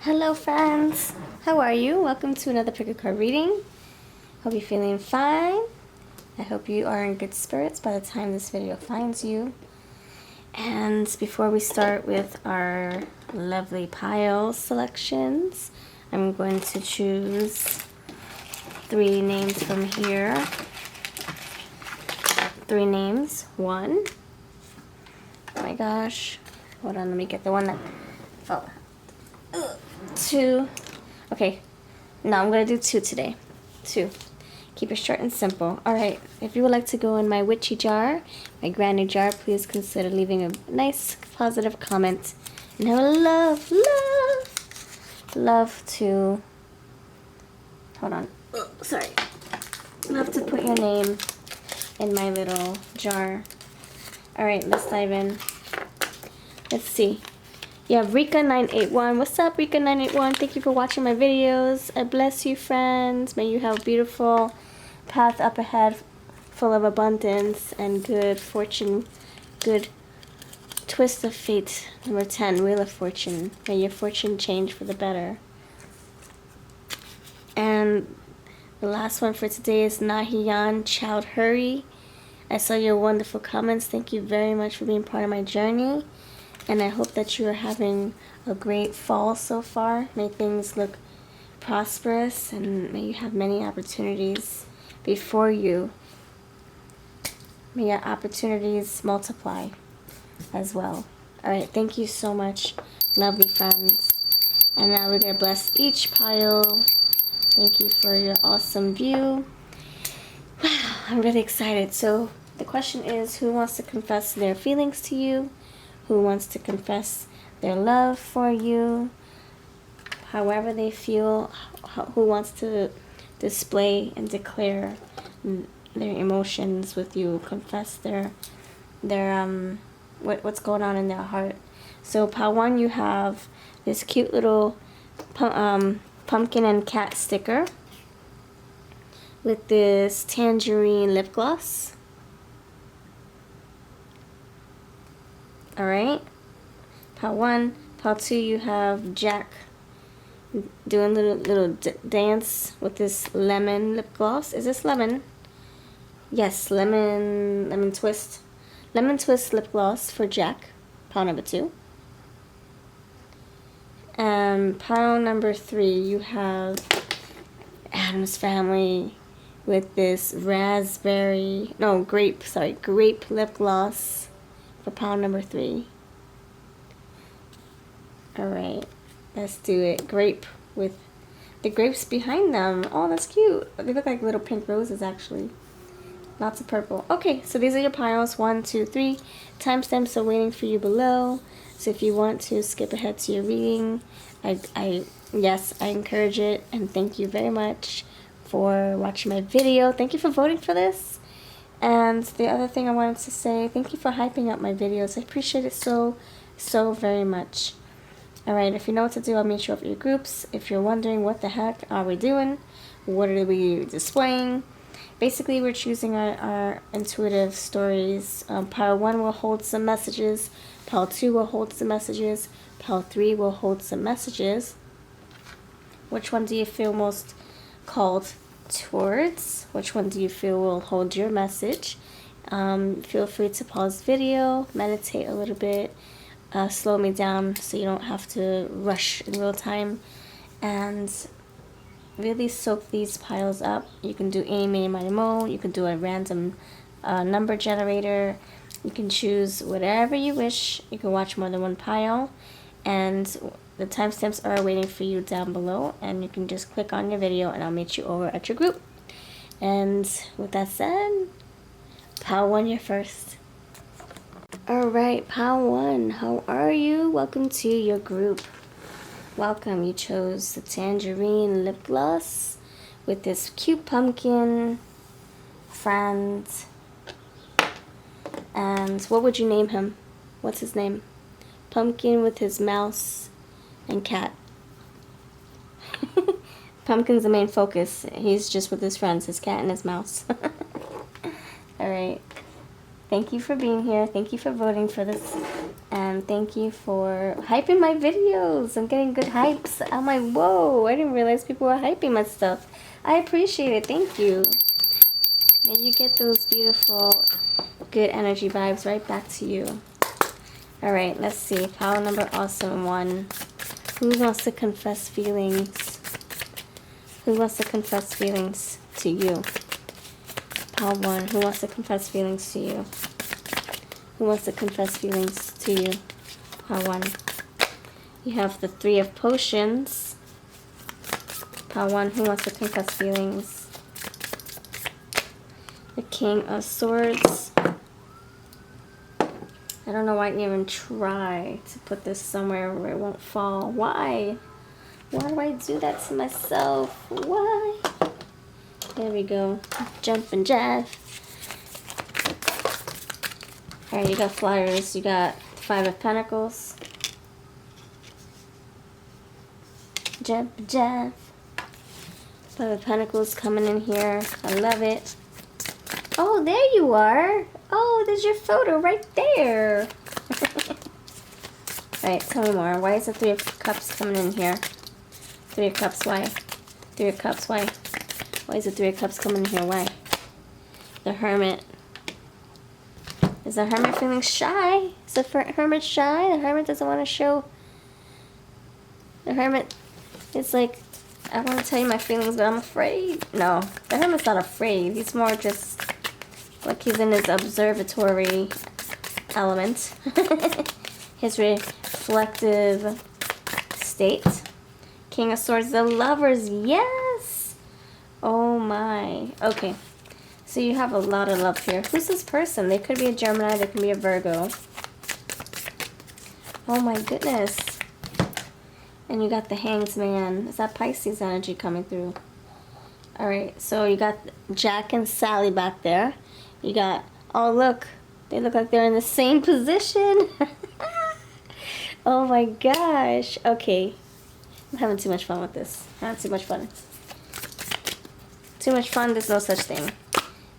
Hello friends, how are you? Welcome to another pick a card reading. Hope you're feeling fine. I hope you are in good spirits by the time this video finds you. And before we start with our lovely pile selections, I'm going to choose 3 names from here. 3 names. 1. Oh my gosh. Hold on, let me get the one that fell. 2. Okay, no, I'm gonna do 2 today. 2. Keep it short and simple. Alright, if you would like to go in my witchy jar, my granny jar, please consider leaving a nice positive comment. And I would love to, hold on, sorry, love to put your name in my little jar. Alright, let's dive in. Let's see. You have Rika981. What's up, Rika981? Thank you for watching my videos. I bless you, friends. May you have a beautiful path up ahead, full of abundance and good fortune, good twist of fate. Number 10, Wheel of Fortune. May your fortune change for the better. And the last one for today is Nahiyan Child Hurry. I saw your wonderful comments. Thank you very much for being part of my journey. And I hope that you are having a great fall so far. May things look prosperous and may you have many opportunities before you. May your opportunities multiply as well. Alright, thank you so much, lovely friends. And now we're going to bless each pile. Thank you for your awesome view. Wow, I'm really excited. So the question is, who wants to confess their feelings to you? Who wants to confess their love for you, however they feel, who wants to display and declare their emotions with you, confess their what's going on in their heart. So pile 1, you have this cute little pumpkin and cat sticker with this tangerine lip gloss. Alright, pile 1. Pile 2, you have Jack doing little dance with this lemon lip gloss. Is this lemon? Yes, lemon twist. Lemon twist lip gloss for Jack, pile number 2. And pile number 3, you have Adam's Family with this grape lip gloss for pile number 3. Alright, let's do it. Grape with the grapes behind them. Oh, that's cute. They look like little pink roses, actually. Lots of purple. Okay, so these are your piles. 1, 2, 3. Timestamps are waiting for you below. So if you want to skip ahead to your reading, yes, I encourage it. And thank you very much for watching my video. Thank you for voting for this. And the other thing I wanted to say, thank you for hyping up my videos. I appreciate it so very much. Alright, if you know what to do, I'll meet you up at your groups. If you're wondering what the heck are we doing, what are we displaying, basically we're choosing our intuitive stories. Pile 1 will hold some messages, pile 2 will hold some messages, pile 3 will hold some messages. Which one do you feel most called towards? Which one do you feel will hold your message? Feel free to pause the video, meditate a little bit, slow me down so you don't have to rush in real time, and really soak these piles up. You can do any, mini, miny, mo. You can do a random number generator. You can choose whatever you wish. You can watch more than one pile, and the timestamps are waiting for you down below, and you can just click on your video and I'll meet you over at your group. And with that said, pile 1, you're first. Alright, pile 1, how are you? Welcome to your group. Welcome. You chose the tangerine lip gloss with this cute pumpkin friend. And what would you name him? What's his name? Pumpkin with his mouse and cat. Pumpkin's the main focus. He's just with his friends, his cat and his mouse. Alright. Thank you for being here. Thank you for voting for this. And thank you for hyping my videos. I'm getting good hypes. I'm like, whoa, I didn't realize people were hyping my stuff. I appreciate it. Thank you. And you get those beautiful, good energy vibes right back to you. Alright, let's see. Pile number awesome 1. Who wants to confess feelings? Who wants to confess feelings to you? Pile 1. Who wants to confess feelings to you? Who wants to confess feelings to you? Pile 1. You have the 3 of Potions. Pile 1. Who wants to confess feelings? The King of Swords. I don't know why I even try to put this somewhere where it won't fall. Why? Why do I do that to myself? Why? There we go. Jumping jack. Alright, you got flyers. You got 5 of Pentacles. Jump jack. 5 of Pentacles coming in here. I love it. Oh, there you are. Oh, there's your photo right there. Alright, tell me more. Why is the 3 of Cups coming in here? 3 of Cups, why? 3 of Cups, why? Why is the 3 of Cups coming in here? Why? The Hermit. Is the Hermit feeling shy? Is the Hermit shy? The Hermit doesn't want to show. The Hermit is like, I want to tell you my feelings, but I'm afraid. No, the Hermit's not afraid. He's more just like he's in his observatory element. His reflective state. King of Swords, the Lovers, yes! Oh my. Okay. So you have a lot of love here. Who's this person? They could be a Gemini, they could be a Virgo. Oh my goodness. And you got the Hanged Man. Is that Pisces energy coming through? Alright, so you got Jack and Sally back there. You got, oh look, they look like they're in the same position. Oh my gosh. Okay. I'm having too much fun with this. Having too much fun. Too much fun, there's no such thing.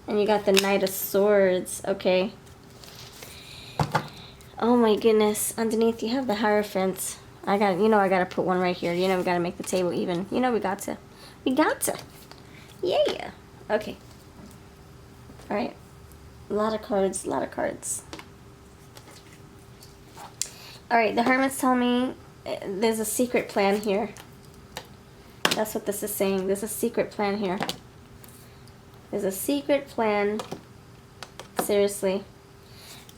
And you got the Knight of Swords. Okay. Oh my goodness. Underneath you have the Hierophant. I gotta put one right here. You know we gotta make the table even. You know we got to. We got to. Yeah. Okay. Alright. A lot of cards. A lot of cards. Alright, the Hermit's telling me there's a secret plan here. That's what this is saying. There's a secret plan here. There's a secret plan. Seriously.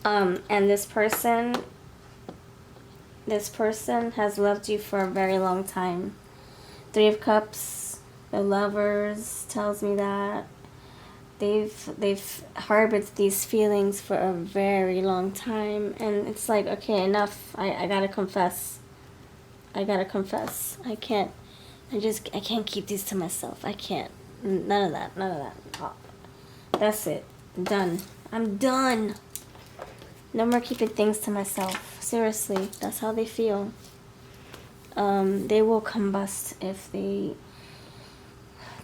And this person has loved you for a very long time. 3 of Cups, the Lovers tells me that they've harbored these feelings for a very long time, and it's like, okay, enough. I gotta confess. I gotta confess. I can't keep these to myself. I can't. None of that. Oh, that's it. Done. I'm done. No more keeping things to myself. Seriously, that's how they feel. They will combust if they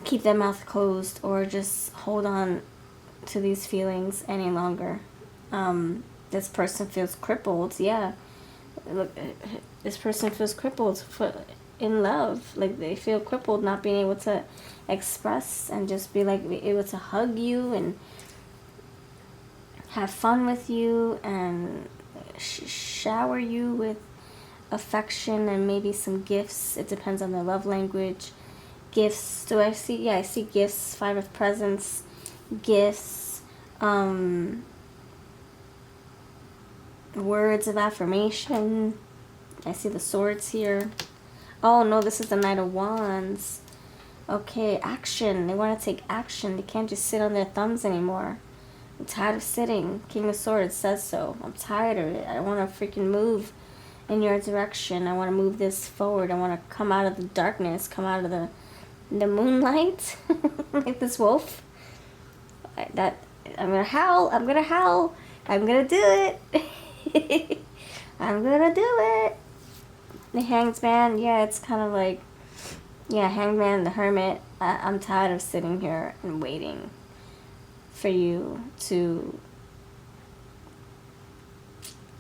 keep their mouth closed or just hold on to these feelings any longer. This person feels crippled. Yeah. Look, this person feels crippled in love. Like they feel crippled not being able to express and just be able to hug you and have fun with you and shower you with affection and maybe some gifts. It depends on their love language. Gifts. Do I see? Yeah, I see gifts. 5 of Presents. Gifts. Words of affirmation. I see the swords here. Oh no, this is the Knight of Wands. Okay, action. They want to take action. They can't just sit on their thumbs anymore. I'm tired of sitting. King of Swords says so. I'm tired of it. I want to freaking move in your direction. I want to move this forward. I want to come out of the darkness. Come out of the moonlight. Like this wolf. I'm going to howl. I'm going to howl. I'm going to do it. I'm going to do it. The Hanged Man. Yeah, it's kind of like... Yeah, Hanged Man, the Hermit. I'm tired of sitting here and waiting for you to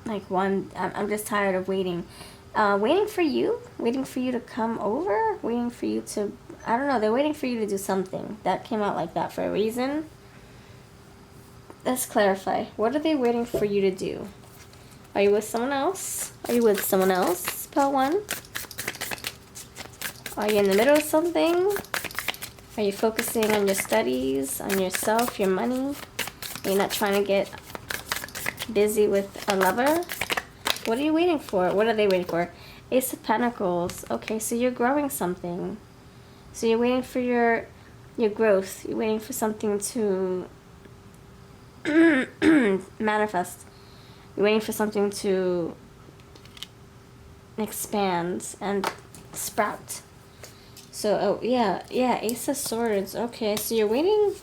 Like one, I'm just tired of waiting. Waiting for you to come over, waiting for you to, I don't know, they're waiting for you to do something. That came out like that for a reason. Let's clarify. What are they waiting for you to do? Are you with someone else? Are you with someone else, Pile 1? Are you in the middle of something? Are you focusing on your studies, on yourself, your money? Are you not trying to get busy with a lover? What are you waiting for? What are they waiting for? Ace of Pentacles. Okay, so you're growing something. So you're waiting for your growth. You're waiting for something to manifest. You're waiting for something to expand and sprout. So, oh, yeah, Ace of Swords. Okay, so you're waiting.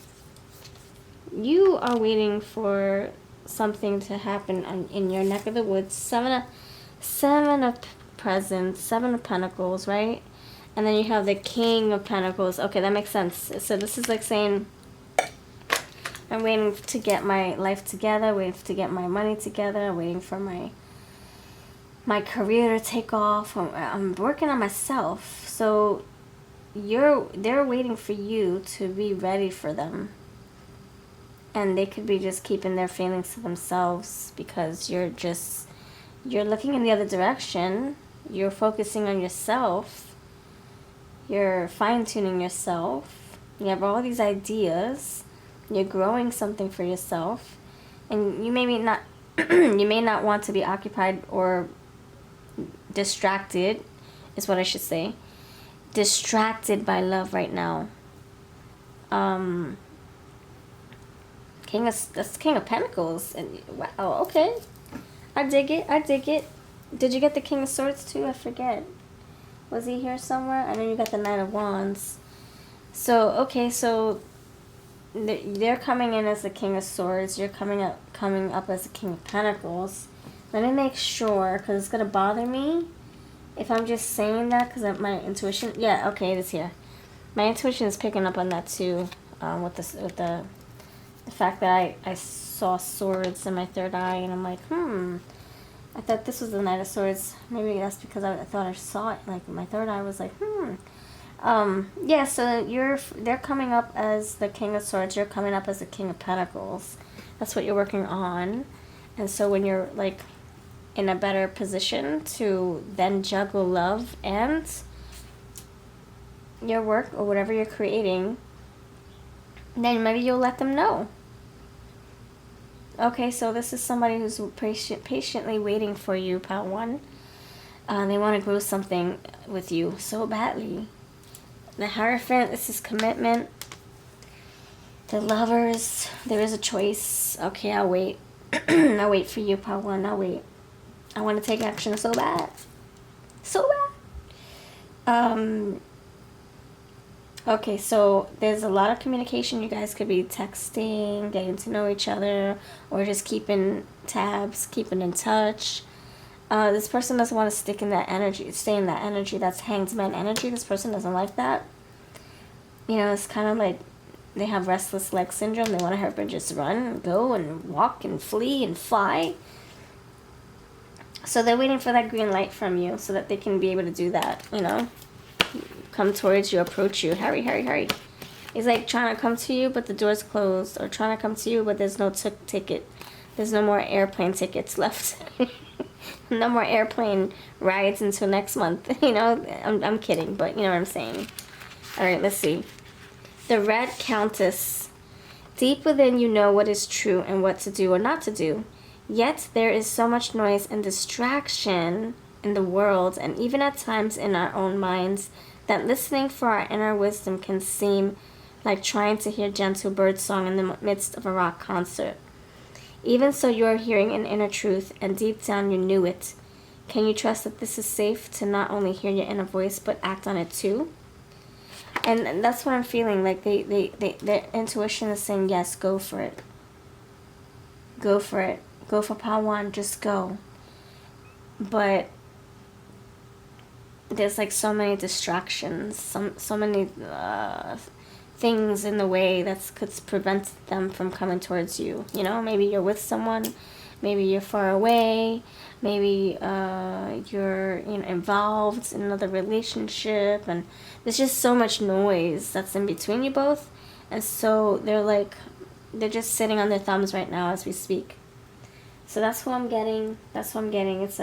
You are waiting for something to happen in your neck of the woods. Seven of Presents, Seven of Pentacles, right? And then you have the King of Pentacles. Okay, that makes sense. So this is like saying, I'm waiting to get my life together, waiting to get my money together, waiting for my career to take off. I'm working on myself. So they're waiting for you to be ready for them. And they could be just keeping their feelings to themselves because you're looking in the other direction. You're focusing on yourself. You're fine-tuning yourself. You have all these ideas. You're growing something for yourself. And you may not you may not want to be occupied or distracted, is what I should say. Distracted by love right now. That's King of Pentacles. And wow, okay. I dig it. Did you get the King of Swords too? I forget. Was he here somewhere? I know you got the Knight of Wands. So, okay, so they're coming in as the King of Swords. You're coming up as the King of Pentacles. Let me make sure, because it's going to bother me if I'm just saying that, because my intuition... Yeah, okay, it is here. My intuition is picking up on that too, with the fact that I saw swords in my third eye, and I'm like, I thought this was the Knight of Swords. Maybe that's because I thought I saw it. Like, my third eye was like, yeah, so they're coming up as the King of Swords. You're coming up as the King of Pentacles. That's what you're working on. And so when you're, like, in a better position to then juggle love and your work or whatever you're creating, then maybe you'll let them know. Okay, so this is somebody who's patiently waiting for you, Pile 1. They want to grow something with you so badly. The Hierophant, this is commitment. The Lovers, there is a choice. Okay, I'll wait. I'll wait for you, Pile 1. I'll wait. I want to take action so bad. So bad. Okay, so there's a lot of communication. You guys could be texting, getting to know each other, or just keeping tabs, keeping in touch. This person doesn't want to stay in that energy. That's Hanged Man energy. This person doesn't like that. You know, it's kind of like they have restless leg syndrome. They want to hurry and just run and go and walk and flee and fly. So they're waiting for that green light from you so that they can be able to do that, you know. Come towards you, approach you. Hurry, hurry, hurry. It's like trying to come to you, but the door's closed. Or trying to come to you, but there's no ticket. There's no more airplane tickets left. No more airplane rides until next month. You know, I'm kidding, but you know what I'm saying. All right, let's see. The Red Countess. Deep within you know what is true and what to do or not to do. Yet there is so much noise and distraction in the world, and even at times in our own minds, that listening for our inner wisdom can seem like trying to hear gentle birdsong in the midst of a rock concert. Even so, you are hearing an inner truth, and deep down you knew it. Can you trust that this is safe to not only hear your inner voice, but act on it too? And that's what I'm feeling, like their intuition is saying, yes, go for it. Go for it. Go for Pile 1, just go. But there's like so many distractions, so many things in the way that could prevent them from coming towards you. You know, maybe you're with someone Maybe you're far away. Maybe you're involved in another relationship, and there's just so much noise that's in between you both, and so they're just sitting on their thumbs right now as we speak. So that's what I'm getting. That's what I'm getting. It's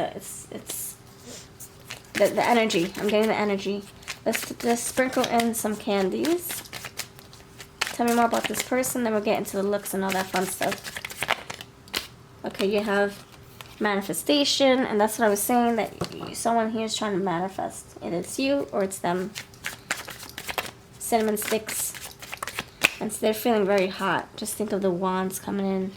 the energy. I'm getting the energy. Let's just sprinkle in some candies. Tell me more about this person, then we'll get into the looks and all that fun stuff. Okay, you have manifestation, and that's what I was saying, that someone here is trying to manifest. Either it's you or it's them. Cinnamon sticks. And so they're feeling very hot. Just think of the wands coming in.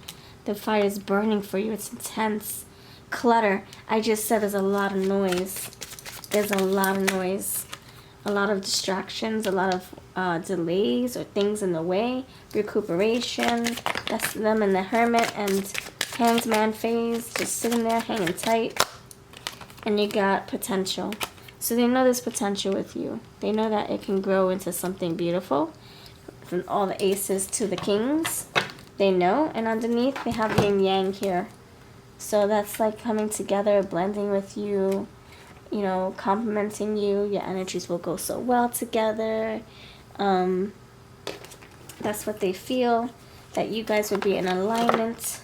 The fire is burning for you. It's intense. Clutter. I just said there's a lot of noise. There's a lot of noise. A lot of distractions. A lot of delays or things in the way. Recuperation. That's them in the hermit and Hanged Man phase. Just sitting there hanging tight. And you got potential. So they know there's potential with you. They know that it can grow into something beautiful. From all the aces to the kings, they know. And underneath they have yin yang here, so that's like coming together, blending with you, complimenting you. Your energies will go so well together. That's what they feel, that you guys would be in alignment,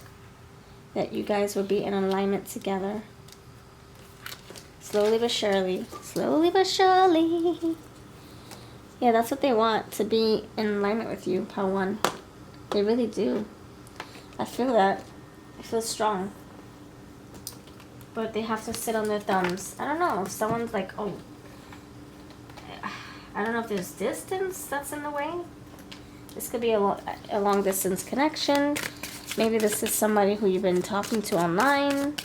together. Slowly but surely. Yeah, that's what they want, to be in alignment with you, Pile 1. They really do. I feel that. I feel strong. But they have to sit on their thumbs. I don't know. If someone's like, oh, I don't know if there's distance that's in the way. This could be a long distance connection. Maybe this is somebody who you've been talking to online.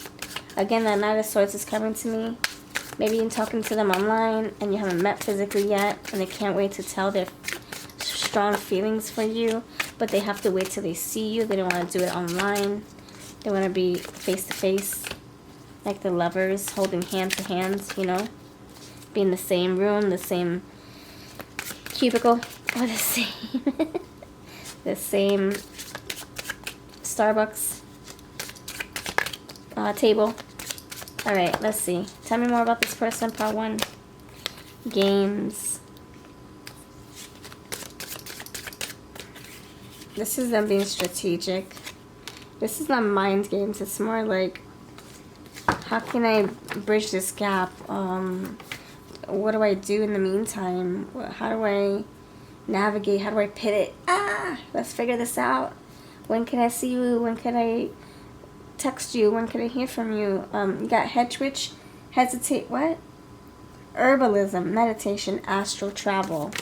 Again, that Knight of Swords is coming to me. Maybe you're talking to them online and you haven't met physically yet, and they can't wait to tell their strong feelings for you, but they have to wait till they see you. They don't want to do it online. They want to be face to face, like the lovers holding hand to hand, be in the same room, the same cubicle, or the same Starbucks table. Alright, let's see. Tell me more about this person, Part 1. Games. This is them being strategic. This is not mind games. It's more like, how can I bridge this gap? What do I do in the meantime? How do I navigate? How do I pivot? Let's figure this out. When can I see you? When can I text you? When can I hear from you? You got head twitch, hesitate, what? Herbalism, meditation, astral travel.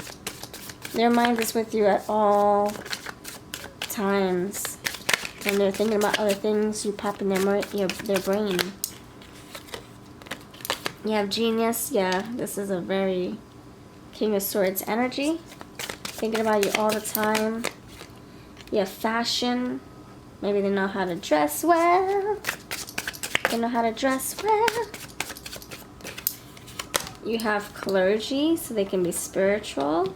Their mind is with you at all times. When they're thinking about other things, you pop in their brain. You have genius. Yeah, this is a very King of Swords energy. Thinking about you all the time. You have fashion. Maybe they know how to dress well. You have clergy, so they can be spiritual.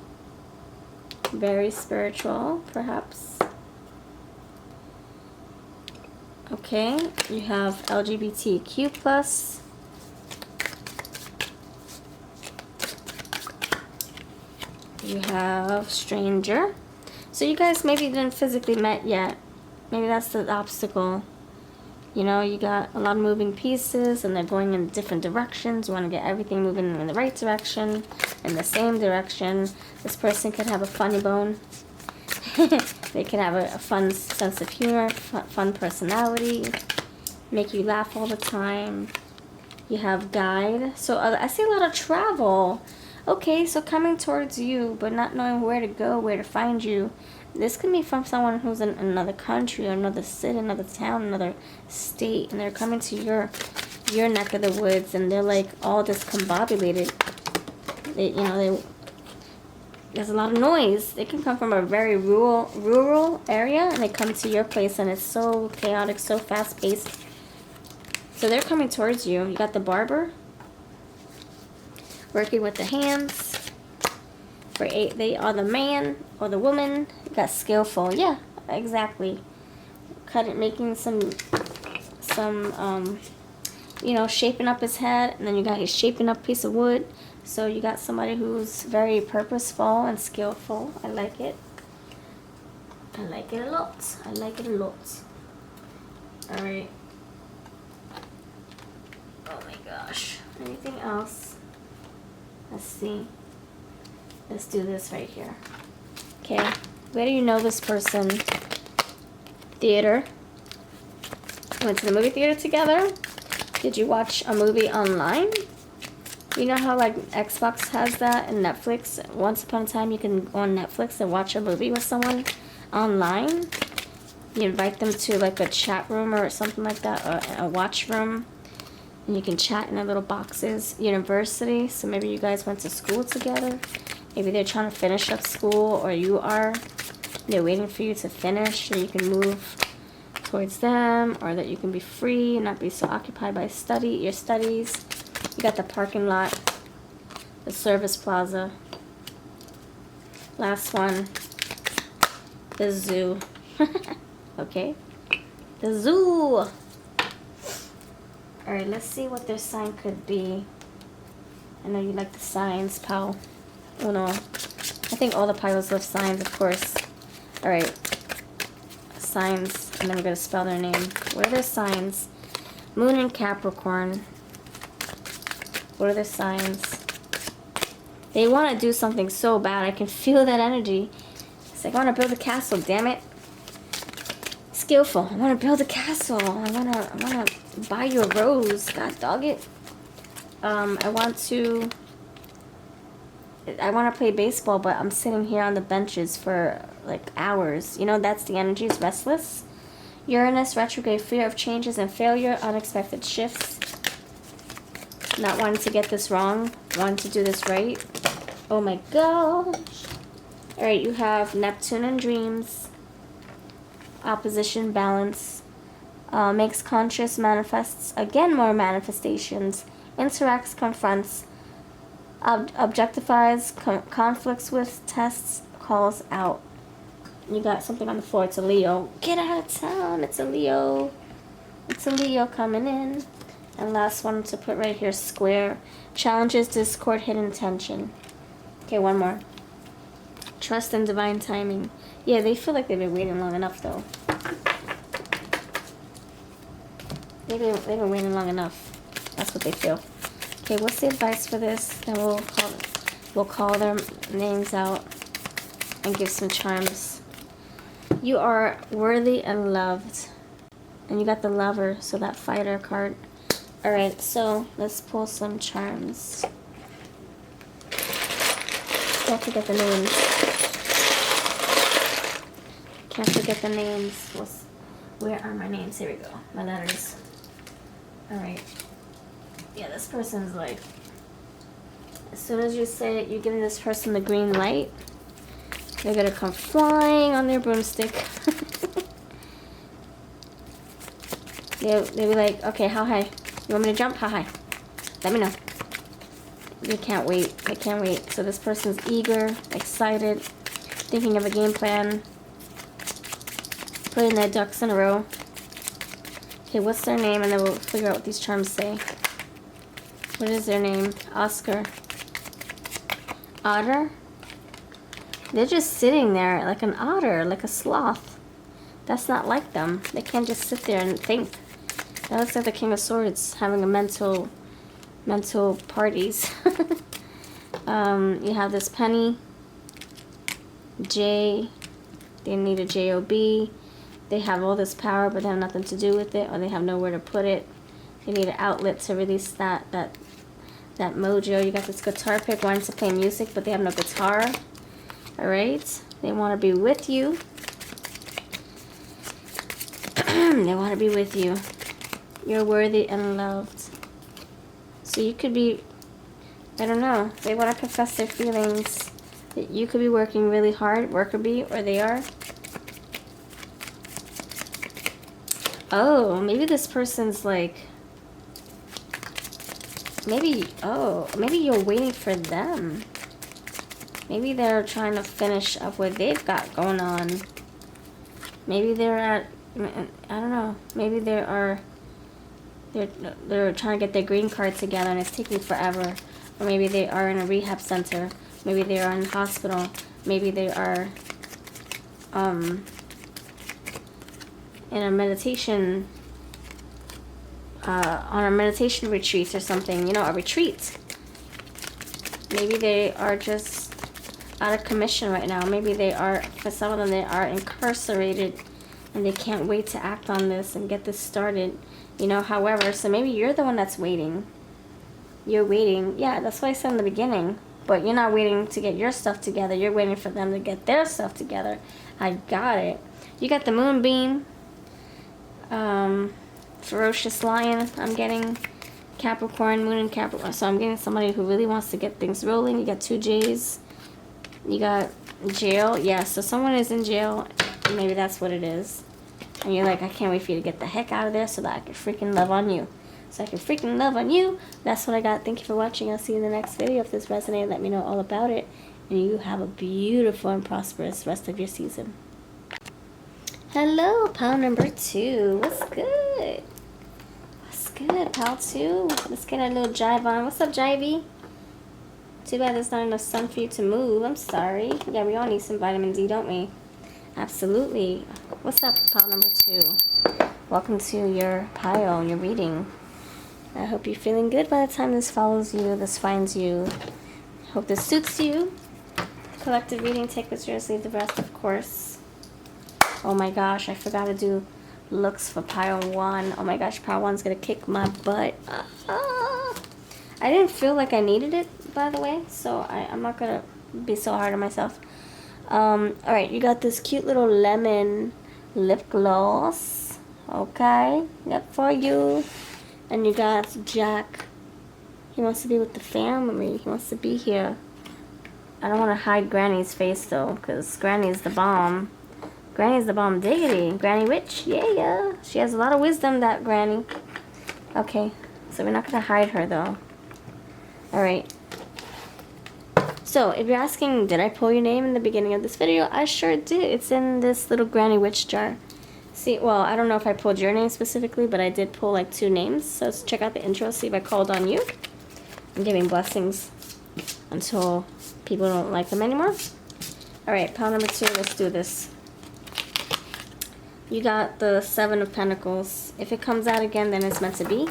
Very spiritual, perhaps. Okay, you have LGBTQ+. You have stranger. So you guys maybe didn't physically met yet. Maybe that's the obstacle. You got a lot of moving pieces and they're going in different directions. You want to get everything moving in the right direction, in the same direction. This person could have a funny bone. They can have a fun sense of humor, fun personality, make you laugh all the time. You have guide. So I see a lot of travel. Okay, so coming towards you, but not knowing where to go, where to find you. This can be from someone who's in another country or another city, another town, another state, and they're coming to your neck of the woods, and they're like all discombobulated. There's a lot of noise. They can come from a very rural area, and they come to your place, and it's so chaotic, so fast-paced. So they're coming towards you. You got the barber, working with the hands. For 8, they are the man or the woman. You got skillful. Yeah, exactly. Making some some, you know, shaping up his head, and then you got his shaping up piece of wood. So you got somebody who's very purposeful and skillful. I like it. I like it a lot. I like it a lot. Alright. Oh my gosh. Anything else? Let's see. Let's do this right here. Okay. Where do you know this person? Theater. Went to the movie theater together. Did you watch a movie online? You know how like Xbox has that and Netflix? Once upon a time you can go on Netflix and watch a movie with someone online. You invite them to like a chat room or something like that, or a watch room. And you can chat in their little boxes. University, so maybe you guys went to school together. Maybe they're trying to finish up school, or you are. They're waiting for you to finish so you can move towards them, or that you can be free and not be so occupied by your studies. You got the parking lot, the service plaza. Last one, the zoo. Okay, the zoo. Alright, let's see what their sign could be. I know you like the signs, pal. Oh no. I think all the pilots love signs, of course. Alright. Signs, and then I'm going to spell their name. What are their signs? Moon and Capricorn. What are their signs? They want to do something so bad. I can feel that energy. It's like, I want to build a castle, damn it. Skillful. I want to build a castle. I want to buy you a rose. God dog it. I want to play baseball, but I'm sitting here on the benches for like hours. You know, that's the energy. It's restless. Uranus, retrograde, fear of changes and failure, unexpected shifts. Not wanting to get this wrong, wanting to do this right. Oh my gosh. Alright, you have Neptune and dreams. Opposition, balance. Makes conscious, manifests. Again, more manifestations. Interacts, confronts. Objectifies, conflicts with, tests, calls out. You got something on the floor. It's a Leo. Get out of town. It's a Leo. It's a Leo coming in. And last one to put right here, square. Challenges, discord, hidden tension. Okay, one more. Trust and divine timing. Yeah, they feel like they've been waiting long enough, though. They've been waiting long enough. That's what they feel. Okay, what's the advice for this? Then we'll call their names out and give some charms. You are worthy and loved. And you got the lover, so that fighter card. Alright, so let's pull some charms. Don't forget the names. Can't forget the names. Where are my names? Here we go. My letters. Alright. Yeah, this person's like, as soon as you say it, you're giving this person the green light, they're gonna come flying on their broomstick. They'll be like, okay, how high? You want me to jump? How high? Let me know. They can't wait. They can't wait. So this person's eager, excited, thinking of a game plan, putting their ducks in a row. Okay, what's their name? And then we'll figure out what these charms say. What is their name? Oscar. Otter? They're just sitting there like an otter, like a sloth. That's not like them. They can't just sit there and think. That looks like the King of Swords having a mental parties. You have this penny. J. They need a J-O-B. They have all this power, but they have nothing to do with it, or they have nowhere to put it. They need an outlet to release that mojo. You got this guitar pick, wanting to play music, but they have no guitar. Alright? They want to be with you. They want to be with you. You're worthy and loved. So you could be, I don't know, they want to confess their feelings. That you could be working really hard, worker bee, or they are. Oh, maybe this person's like, maybe you're waiting for them. Maybe they're trying to finish up what they've got going on. Maybe they're at, I don't know, maybe they are they're trying to get their green card together and it's taking forever. Or maybe they are in a rehab center. Maybe they are in the hospital. Maybe they are in a meditation on a meditation retreat or something, you know, a retreat. Maybe they are just out of commission right now. Maybe they are, for some of them, they are incarcerated and they can't wait to act on this and get this started, you know. However, so maybe you're the one that's waiting. You're waiting. Yeah, that's what I said in the beginning. But you're not waiting to get your stuff together. You're waiting for them to get their stuff together. I got it. You got the moonbeam. Ferocious lion. I'm getting Capricorn, moon and Capricorn. So I'm getting somebody who really wants to get things rolling. You got 2 J's. You got jail. Yeah, so someone is in jail. Maybe that's what it is. And you're like, I can't wait for you to get the heck out of there so that I can freaking love on you. So I can freaking love on you. That's what I got. Thank you for watching. I'll see you in the next video. If this resonated, let me know all about it. And you have a beautiful and prosperous rest of your season. Hello, pile number 2. What's good? What's good, pile 2? Let's get a little jive on. What's up, Jivey? Too bad there's not enough sun for you to move. I'm sorry. Yeah, we all need some vitamin D, don't we? Absolutely. What's up, pile number 2? Welcome to your pile, your reading. I hope you're feeling good by the time this follows you, this finds you. Hope this suits you. Collective reading, take this yours, leave the rest, of course. Oh my gosh, I forgot to do looks for pile 1. Oh my gosh, pile 1's gonna kick my butt. I didn't feel like I needed it, by the way, so I'm not gonna be so hard on myself. Alright, you got this cute little lemon lip gloss. Okay, yep, for you. And you got Jack. He wants to be with the family. He wants to be here. I don't want to hide Granny's face, though, because Granny's the bomb. Granny's the bomb diggity. Granny Witch, yeah. She has a lot of wisdom, that Granny. Okay, so we're not going to hide her, though. Alright. So, if you're asking, did I pull your name in the beginning of this video? I sure did. It's in this little Granny Witch jar. See, well, I don't know if I pulled your name specifically, but I did pull like 2 names. So let's check out the intro, see if I called on you. I'm giving blessings until people don't like them anymore. Alright, pile number 2, let's do this. You got the 7 of Pentacles. If it comes out again, then it's meant to be.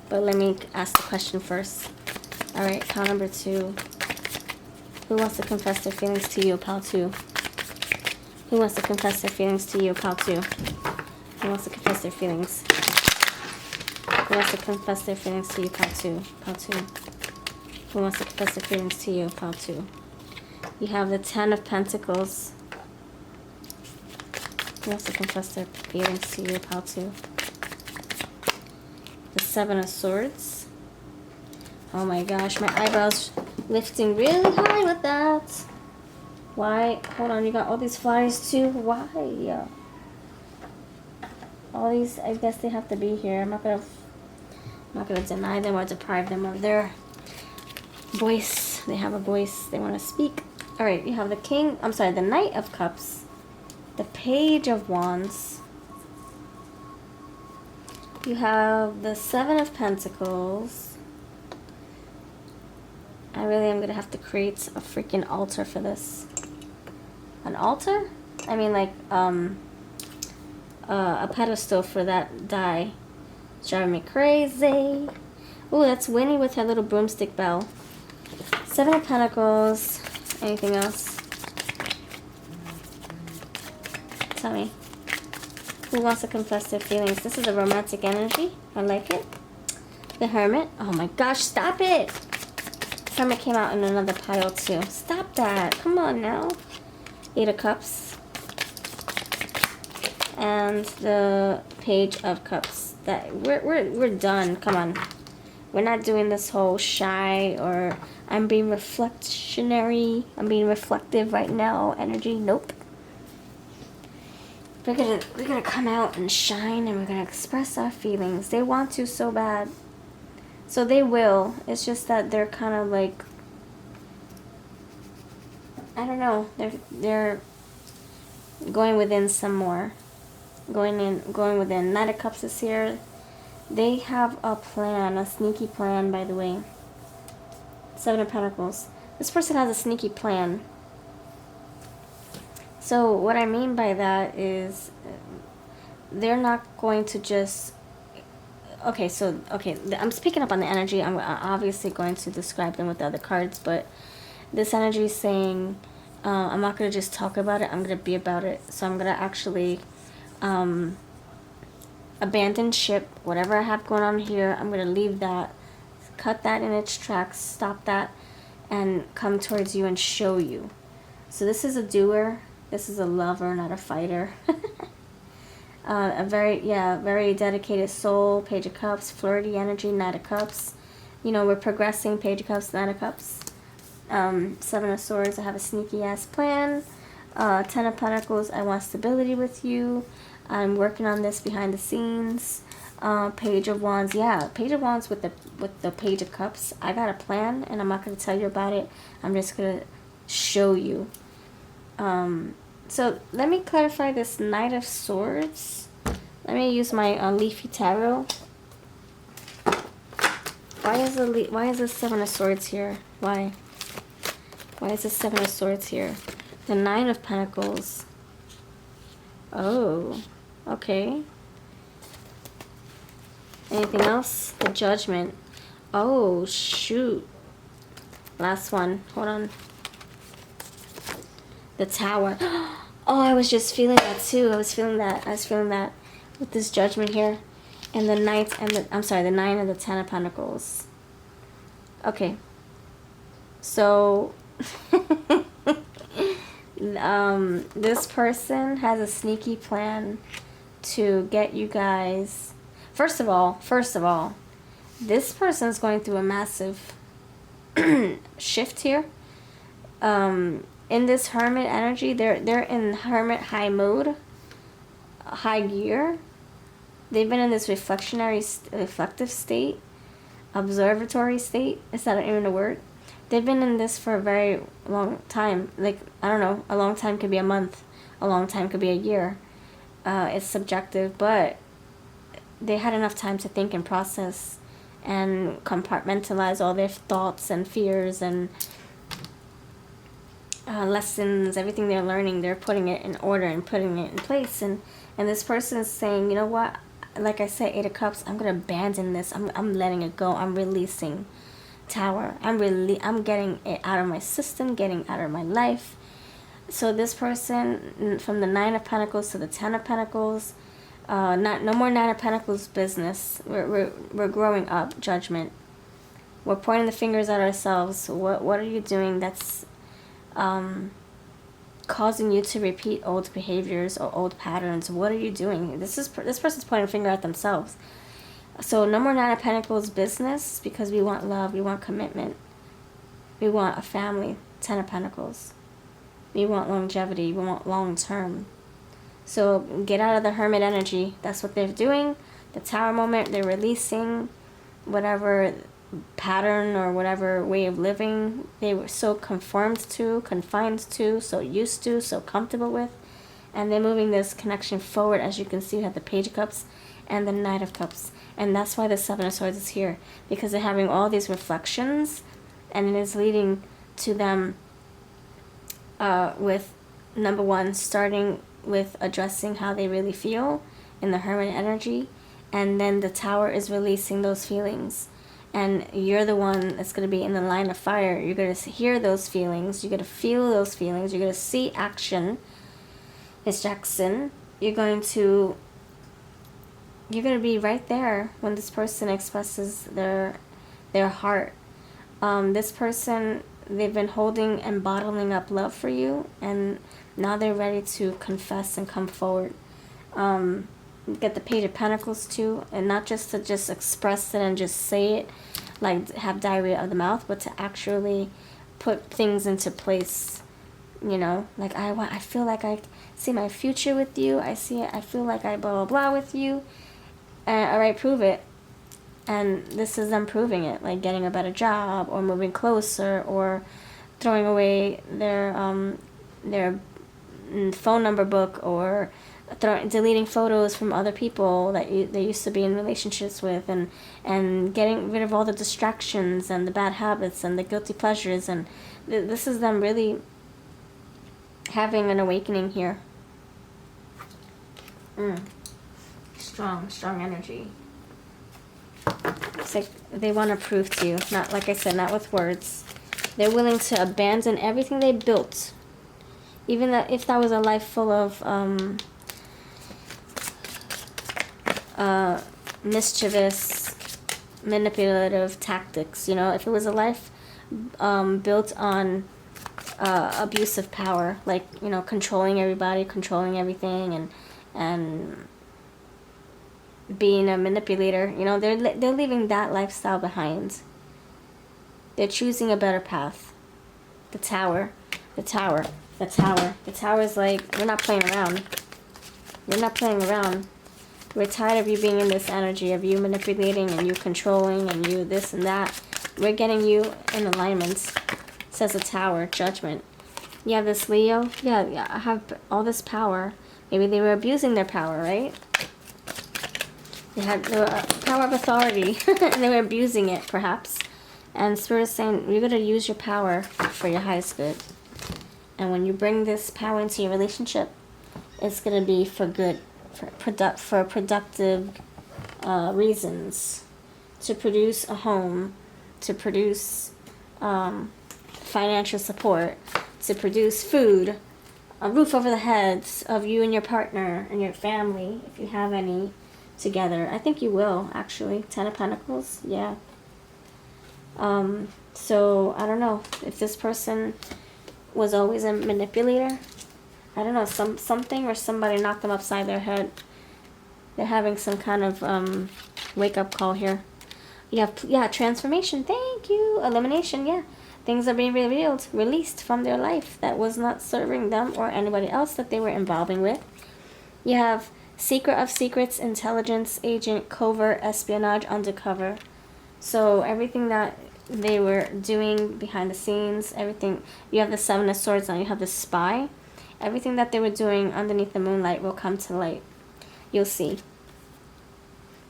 But let me ask the question first. Alright, pile number 2. Who wants to confess their feelings to you, pile 2? Who wants to confess their feelings to you, pile 2? Who wants to confess their feelings? Who wants to confess their feelings to you, pile 2? Pile 2. Who wants to confess their feelings to you, pile 2? You have the 10 of Pentacles. Who wants to confess their feelings to you, pile 2? The 7 of Swords. Oh my gosh, my eyebrows lifting really high with that. Why? Hold on, you got all these flyers too? Why? All these, I guess they have to be here. I'm not gonna deny them or deprive them of their voice. They have a voice. They want to speak. Alright, you have the the Knight of Cups. The Page of Wands. You have the 7 of Pentacles. I really am gonna have to create a freaking altar for this. An altar? I mean, like, a pedestal for that die. It's driving me crazy. Ooh, that's Winnie with her little broomstick bell. 7 of Pentacles. Anything else? Tell me. Who wants to confess their feelings? This is a romantic energy. I like it. The Hermit. Oh my gosh, stop it! Hermit came out in another pile too. Stop that. Come on now. 8 of Cups. And the Page of Cups. That we're done. Come on. We're not doing this whole shy or I'm being reflectionary. I'm being reflective right now energy. Nope. We're gonna come out and shine and we're gonna express our feelings. They want to so bad. So they will. It's just that they're kind of like, I don't know. They're going within some more. Going within. Knight of Cups is here. They have a plan, a sneaky plan, by the way. Seven of Pentacles. This person has a sneaky plan. So what I mean by that is they're not going to just... Okay, so, I'm speaking up on the energy. I'm obviously going to describe them with the other cards, but this energy is saying, I'm not going to just talk about it, I'm going to be about it. So I'm going to actually abandon ship, whatever I have going on here, I'm going to leave that, cut that in its tracks, stop that, and come towards you and show you. So this is a doer, this is a lover, not a fighter. A very dedicated soul, Page of Cups, flirty energy, Knight of Cups. You know, we're progressing, Page of Cups, Knight of Cups. Seven of Swords, I have a sneaky ass plan. Ten of Pentacles, I want stability with you. I'm working on this behind the scenes. Page of Wands, yeah, Page of Wands with the Page of Cups. I got a plan, and I'm not going to tell you about it. I'm just going to show you. So let me clarify this Knight of Swords. Let me use my Leafy Tarot. Why is the Seven of Swords here? Why is the Seven of Swords here? The Nine of Pentacles. Oh, okay. Anything else? The Judgment. Oh, shoot. Last one. Hold on. The Tower. Oh, I was just feeling that too. I was feeling that with this Judgment here. And the Knight and the Nine and the Ten of Pentacles. Okay. So this person has a sneaky plan to get you guys. First of all, this person is going through a massive shift here. In this Hermit energy, they're in Hermit high mode, high gear. They've been in this reflective state, observatory state. Is that even a word? They've been in this for a very long time. Like, I don't know, a long time could be a month, a long time could be a year. It's subjective, but they had enough time to think and process and compartmentalize all their thoughts and fears and lessons, everything they're learning. They're putting it in order and putting it in place. And this person is saying, you know what? Like I said, Eight of Cups, I'm going to abandon this. I'm letting it go. I'm releasing. Tower. I'm getting it out of my system, getting out of my life. So this person, from the Nine of Pentacles to the Ten of Pentacles, no more Nine of Pentacles business. We're growing up. Judgment. We're pointing the fingers at ourselves. What are you doing that's causing you to repeat old behaviors or old patterns? What are you doing? This person's pointing a finger at themselves. So no more Nine of Pentacles business, because we want love, we want commitment, we want a family. Ten of Pentacles. We want longevity, we want long term. So get out of the Hermit energy. That's what they're doing. The Tower moment, they're releasing whatever pattern or whatever way of living they were so confined to, so used to, so comfortable with. And they're moving this connection forward. As you can see, we have the Page of Cups and the Knight of Cups. And that's why the Seven of Swords is here. Because they're having all these reflections. And it is leading to them with, number one, starting with addressing how they really feel in the Hermit energy. And then the Tower is releasing those feelings. And you're the one that's going to be in the line of fire. You're going to hear those feelings. You're going to feel those feelings. You're going to see action. Miss Jackson. You're going to be right there when this person expresses their heart. This person, they've been holding and bottling up love for you, and now they're ready to confess and come forward. Get the Page of Pentacles too, and not just to just express it and just say it, like have diarrhea of the mouth, but to actually put things into place. You know, like I feel like I see my future with you. I feel like I blah blah blah with you. All right, prove it. And this is them proving it, like getting a better job, or moving closer, or throwing away their phone number book, or deleting photos from other people that they used to be in relationships with, and getting rid of all the distractions and the bad habits and the guilty pleasures. And this is them really having an awakening here. Strong energy. It's like they want to prove to you, not, like I said, not with words. They're willing to abandon everything they built, even that if that was a life full of mischievous, manipulative tactics. You know, if it was a life built on abuse of power, like, you know, controlling everybody, controlling everything, and being a manipulator, you know, they're leaving that lifestyle behind. They're choosing a better path. The tower is like, we're not playing around. We're not playing around. We're tired of you being in this energy, of you manipulating and you controlling and you this and that. We're getting you in alignment. Says the tower, judgment. You have this Leo. Yeah, I have all this power. Maybe they were abusing their power, right? They had the power of authority and they were abusing it, perhaps. And Spirit is saying, you're going to use your power for your highest good. And when you bring this power into your relationship, it's going to be for good, for productive reasons. To produce a home, to produce financial support, to produce food, a roof over the heads of you and your partner and your family, if you have any together. I think you will, actually. 10 of Pentacles, yeah. So, I don't know. If this person was always a manipulator, I don't know, something or somebody knocked them upside their head. They're having some kind of wake-up call here. You have, yeah, transformation. Thank you. Elimination, yeah. Things are being revealed, released from their life that was not serving them or anybody else that they were involving with. You have secret of secrets, intelligence, agent, covert, espionage, undercover. So everything that they were doing behind the scenes, everything, you have the Seven of Swords now, you have the spy. Everything that they were doing underneath the moonlight will come to light. You'll see.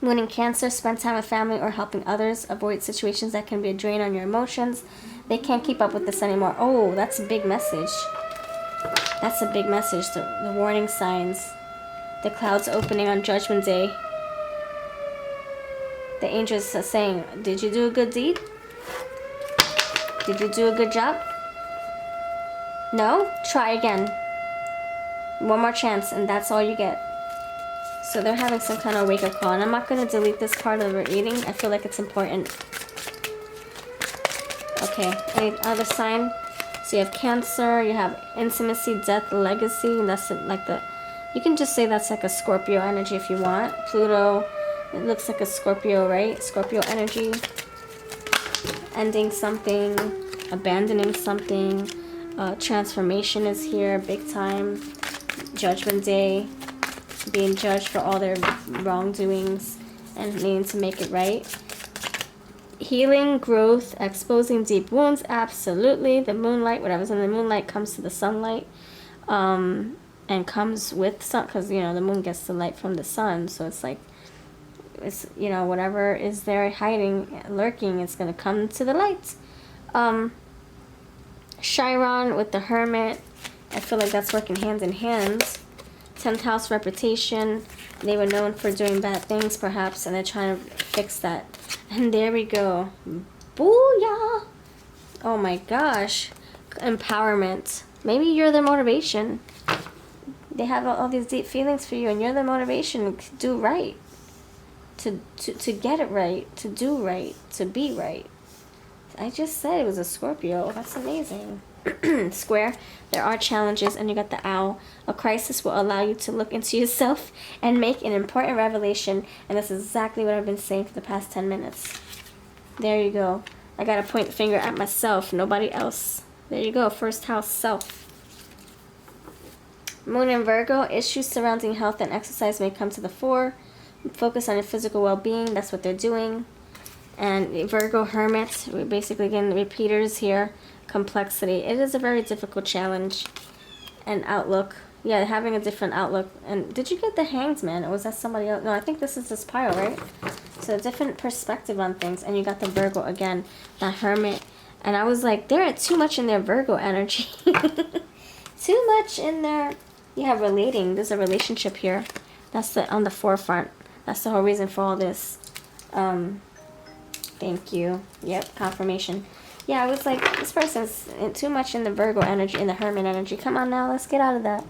Moon in Cancer, spend time with family or helping others. Avoid situations that can be a drain on your emotions. They can't keep up with this anymore. Oh, that's a big message. That's a big message. The warning signs. The clouds opening on Judgment Day. The angels are saying, did you do a good deed? Did you do a good job? No? Try again. One more chance, and that's all you get. So they're having some kind of wake-up call. And I'm not going to delete this part of the reading. I feel like it's important. Okay, any other sign? So you have Cancer, you have intimacy, death, legacy, and that's like the... You can just say that's like a Scorpio energy if you want. Pluto, it looks like a Scorpio, right? Scorpio energy. Ending something, abandoning something. Transformation is here, big time. Judgment Day. Being judged for all their wrongdoings and needing to make it right. Healing, growth, exposing deep wounds, absolutely. The moonlight, whatever's in the moonlight comes to the sunlight. And comes with sun, because, you know, the moon gets the light from the sun, so it's like, it's, you know, whatever is there hiding, lurking, it's going to come to the light. Chiron with the Hermit, I feel like that's working hand in hand. 10th house reputation, they were known for doing bad things perhaps, and they're trying to fix that. And there we go. Booyah! Oh my gosh. Empowerment. Maybe you're their motivation. They have all these deep feelings for you, and you're the motivation to do right, to get it right, to do right, to be right. I just said it was a Scorpio. That's amazing. Square, there are challenges, and you got the owl. A crisis will allow you to look into yourself and make an important revelation, and that's exactly what I've been saying for the past 10 minutes. There you go. I gotta point the finger at myself, nobody else. There you go, first house, self. Moon in Virgo, issues surrounding health and exercise may come to the fore. Focus on your physical well-being, that's what they're doing. And Virgo Hermit, we're basically getting the repeaters here. Complexity. It is a very difficult challenge and outlook. Yeah, having a different outlook. And did you get the Hanged Man, or was that somebody else? No, I think this is this pile, right? So a different perspective on things. And you got the Virgo again, that Hermit. And I was like, they're too much in their Virgo energy. Too much in their... You have relating. There's a relationship here. That's the on the forefront. That's the whole reason for all this. Thank you. Yep, confirmation. Yeah, I was like, this person's too much in the Virgo energy, in the Hermit energy. Come on now, let's get out of that.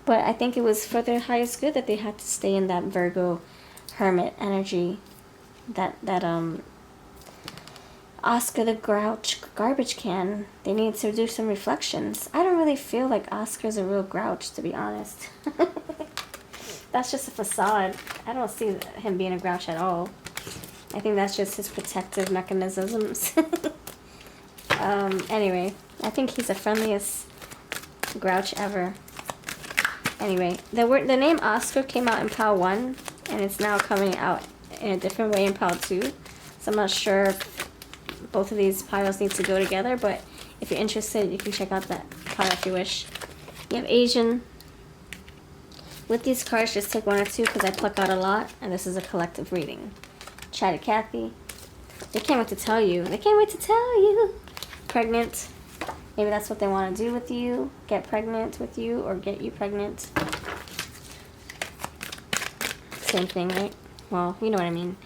But I think it was for their highest good that they had to stay in that Virgo Hermit energy. That Oscar the Grouch garbage can. They need to do some reflections. I don't really feel like Oscar's a real grouch, to be honest. That's just a facade. I don't see him being a grouch at all. I think that's just his protective mechanisms. Anyway, I think he's the friendliest grouch ever. Anyway, the name Oscar came out in pile 1, and it's now coming out in a different way in pile 2. So I'm not sure if both of these piles need to go together, but if you're interested, you can check out that pile if you wish. You have Asian. With these cards, just take 1 or 2 because I pluck out a lot, and this is a collective reading. Chatty Cathy. They can't wait to tell you. They can't wait to tell you. Pregnant. Maybe that's what they want to do with you. Get pregnant with you or get you pregnant. Same thing, right? Well, you know what I mean.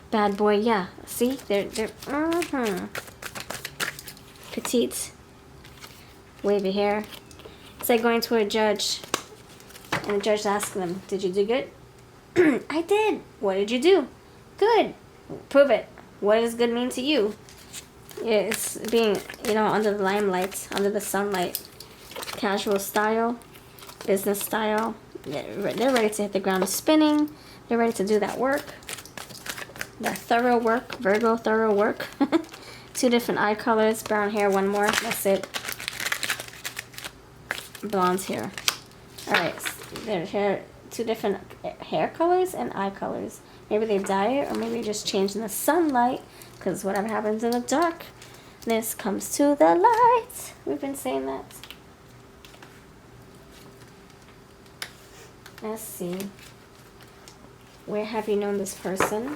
Bad boy, yeah. See? They're petite. Wavy hair. It's like going to a judge. And the judge asks them, did you do good? I did. What did you do? Good. Prove it. What does good mean to you? It's being, you know, under the limelight, under the sunlight. Casual style, business style. They're ready to hit the ground spinning. They're ready to do that work. That thorough work. Virgo thorough work. 2 different eye colors. Brown hair, 1 more. That's it. Blonde hair. Alright. Their hair, 2 different hair colors and eye colors. Maybe they dye it, or maybe they just change in the sunlight, because whatever happens in the darkness comes to the light. We've been saying that. Let's see. Where have you known this person?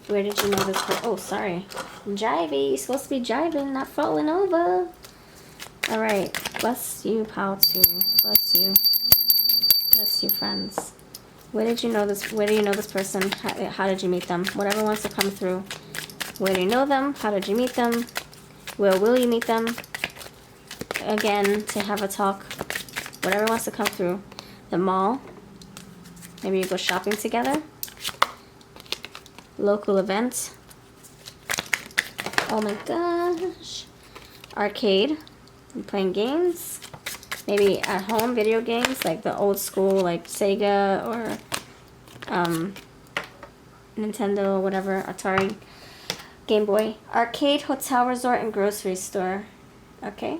Where did you know this person? Oh, sorry. Jivey. You're supposed to be jiving, not falling over. Alright. Bless you, pal, too. Bless you. Bless you, friends. Where did you know this? Where do you know this person? How did you meet them? Whatever wants to come through. Where do you know them? How did you meet them? Where will you meet them? Again, to have a talk. Whatever wants to come through. The mall. Maybe you go shopping together. Local event. Oh my gosh. Arcade. I'm playing games. Maybe at home video games, like the old school, like Sega or Nintendo, whatever, Atari, Game Boy. Arcade, hotel, resort, and grocery store. Okay.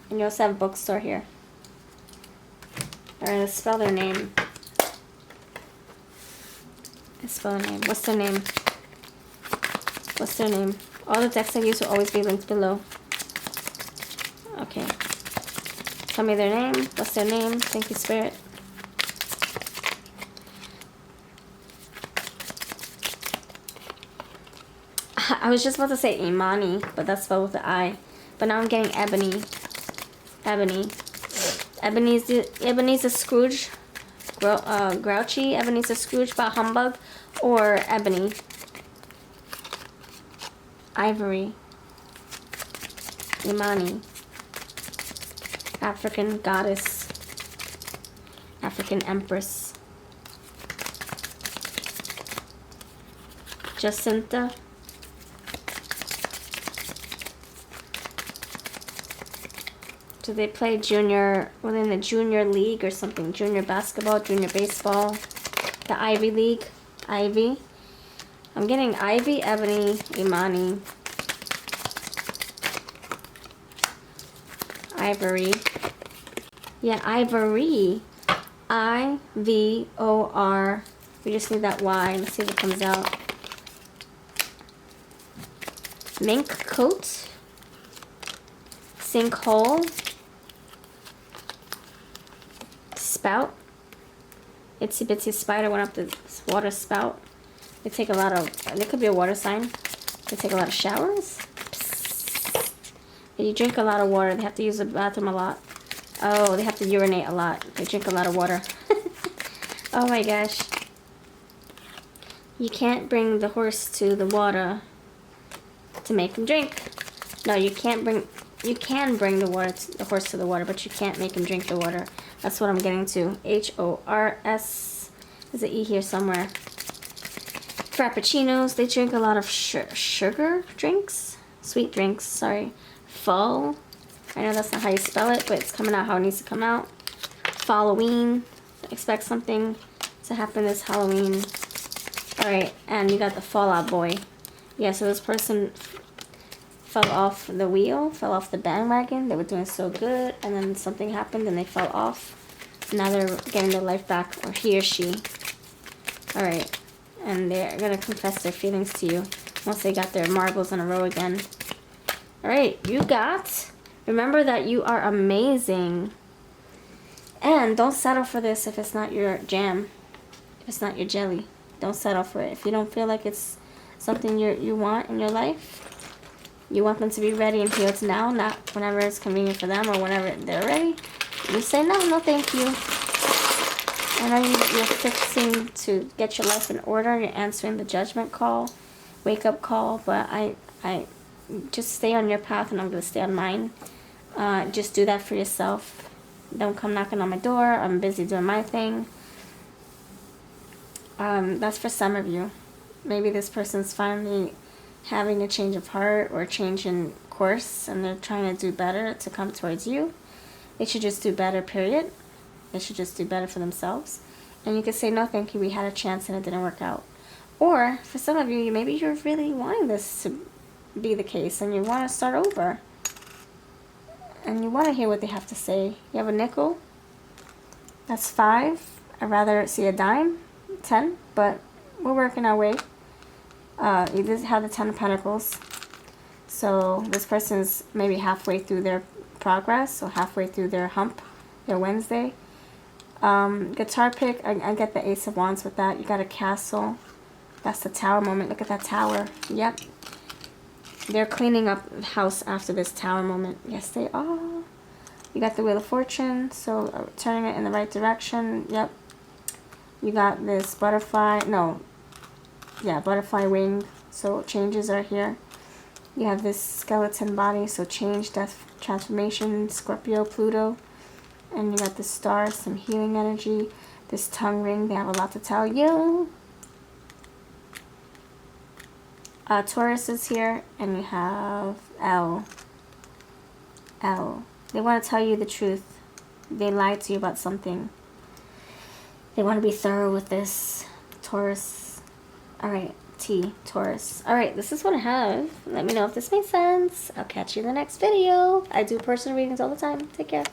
And you also have a bookstore here. Alright, let's spell their name. Let's spell their name. What's their name? What's their name? All the decks I use will always be linked below. Okay. Tell me their name. What's their name? Thank you, Spirit. I was just about to say Imani, but that's spelled with the I. But now I'm getting Ebony. Ebony. Ebenezer Scrooge. Grouchy. Ebenezer Scrooge, but humbug. Or Ebony. Ivory. Imani. African goddess. African empress. Jacinta. Do they play junior, within the junior league or something? Junior basketball, junior baseball, the Ivy League, Ivy. I'm getting Ivy, Ebony, Imani, Ivory. Yeah, Ivory. I-V-O-R. We just need that Y. Let's see if it comes out. Mink coat. Sinkhole. spout. Itsy bitsy spider went up this water spout. They take a lot of, there could be a water sign. They take a lot of showers. You drink a lot of water. They have to use the bathroom a lot. Oh, they have to urinate a lot. They drink a lot of water. Oh my gosh. You can't bring the horse to the water to make him drink. No, you can't bring, you can bring the horse to the water, but you can't make him drink the water. That's what I'm getting to. H-O-R-S. There's an E here somewhere. Frappuccinos. They drink a lot of sugar drinks. Sweet drinks, sorry. Fall. I know that's not how you spell it, but it's coming out how it needs to come out. Halloween. Expect something to happen this Halloween. Alright, and you got the Fallout Boy. Yeah, so this person fell off the wheel, fell off the bandwagon. They were doing so good, and then something happened and they fell off. Now they're getting their life back, or he or she. Alright, and they're going to confess their feelings to you once they got their marbles in a row again. Alright, you got... Remember that you are amazing. And don't settle for this if it's not your jam. If it's not your jelly. Don't settle for it. If you don't feel like it's something you want in your life, you want them to be ready and healed now, not whenever it's convenient for them or whenever they're ready, you say no, no thank you. I know you're fixing to get your life in order. You're answering the judgment call, wake up call, but I just stay on your path and I'm going to stay on mine. Just do that for yourself. Don't come knocking on my door. I'm busy doing my thing. That's for some of you. Maybe this person's finally having a change of heart or change in course and they're trying to do better to come towards you. They should just do better, period. They should just do better for themselves. And you could say, no, thank you, we had a chance and it didn't work out. Or for some of you, maybe you're really wanting this to be the case and you want to start over. And you want to hear what they have to say. You have a nickel. That's 5. I'd rather see a dime. 10. But we're working our way. You just have the 10 of Pentacles. So this person's maybe halfway through their progress. Or halfway through their hump. Their Wednesday. Guitar pick. I get the Ace of Wands with that. You got a castle. That's the tower moment. Look at that tower. Yep. They're cleaning up the house after this tower moment. Yes, they are. You got the Wheel of Fortune, so turning it in the right direction. Yep. You got this butterfly. No. Yeah, butterfly wing. So changes are here. You have this skeleton body, so change, death, transformation, Scorpio, Pluto. And you got the stars, some healing energy. This tongue ring, they have a lot to tell you. Taurus is here, and you have L. They want to tell you the truth. They lied to you about something. They want to be thorough with this. Taurus. Alright, T, Taurus. Alright, this is what I have. Let me know if this makes sense. I'll catch you in the next video. I do personal readings all the time. Take care.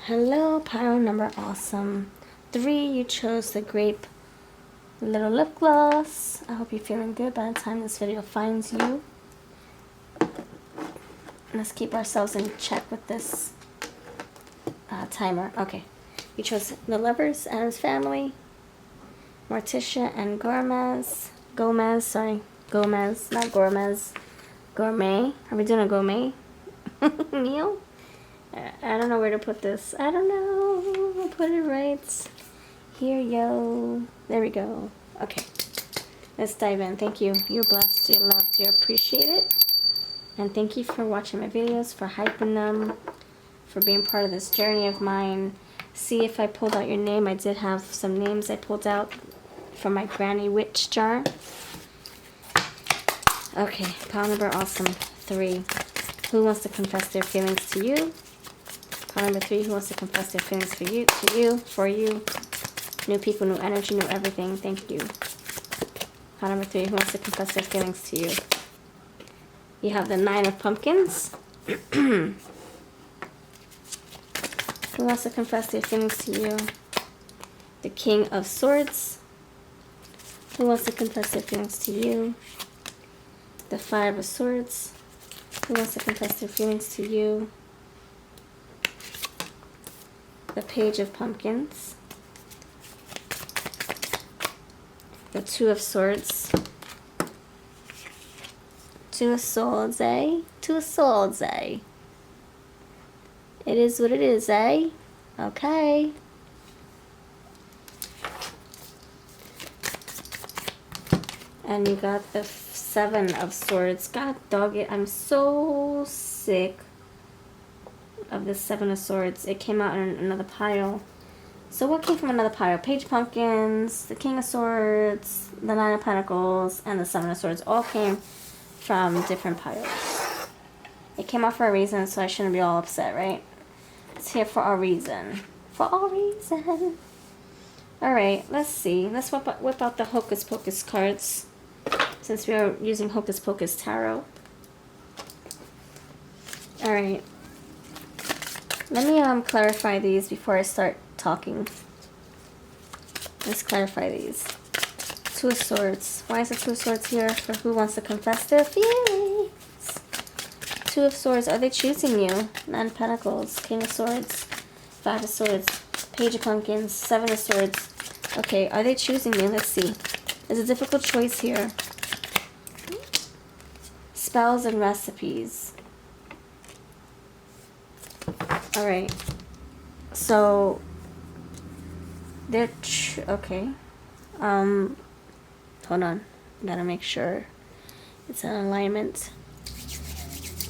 Hello, pile number awesome. 3, you chose the grape little lip gloss. I hope you're feeling good by the time this video finds you. Let's keep ourselves in check with this timer. Okay, you chose the Lovers and his family, Morticia and Gomez, not Gomez, Gourmet. Are we doing a gourmet meal? I don't know where to put this. I don't know. I'll put it right here, yo. There we go. Okay. Let's dive in. Thank you. You're blessed. You're loved. You're appreciated. And thank you for watching my videos, for hyping them, for being part of this journey of mine. See if I pulled out your name. I did have some names I pulled out from my Granny Witch jar. Okay. Pile number awesome. 3. Who wants to confess their feelings to you? Pile number 3. Who wants to confess their feelings for you? To you. For you. New people, new energy, new everything. Thank you. Pile number 3. Who wants to confess their feelings to you? You have the 9 of Pumpkins. Who wants to confess their feelings to you? The King of Swords. Who wants to confess their feelings to you? The 5 of Swords. Who wants to confess their feelings to you? the Page of Pumpkins, the Two of Swords, Two of Swords, eh? Two of Swords, eh? It is what it is, eh? Okay. And you got the Seven of Swords. God dog it. I'm so sick of the Seven of Swords. It came out in another pile. So what came from another pile? Page of Pumpkins, the King of Swords, the Nine of Pentacles, and the Seven of Swords all came from different piles. It came out for a reason, so I shouldn't be all upset, right? It's here for a reason. For a reason. Alright, let's see. Let's whip out the Hocus Pocus cards, since we are using Hocus Pocus Tarot. Alright. Let me clarify these before I start talking. Let's clarify these. Two of Swords. Why is the Two of Swords here? For who wants to confess their feelings? Two of Swords. Are they choosing you? Nine of Pentacles. King of Swords. Five of Swords. Page of Pumpkins. Seven of Swords. Okay, are they choosing you? Let's see. There's a difficult choice here. Spells and recipes. Alright. So, they're... okay. Hold on. Gotta make sure it's in alignment.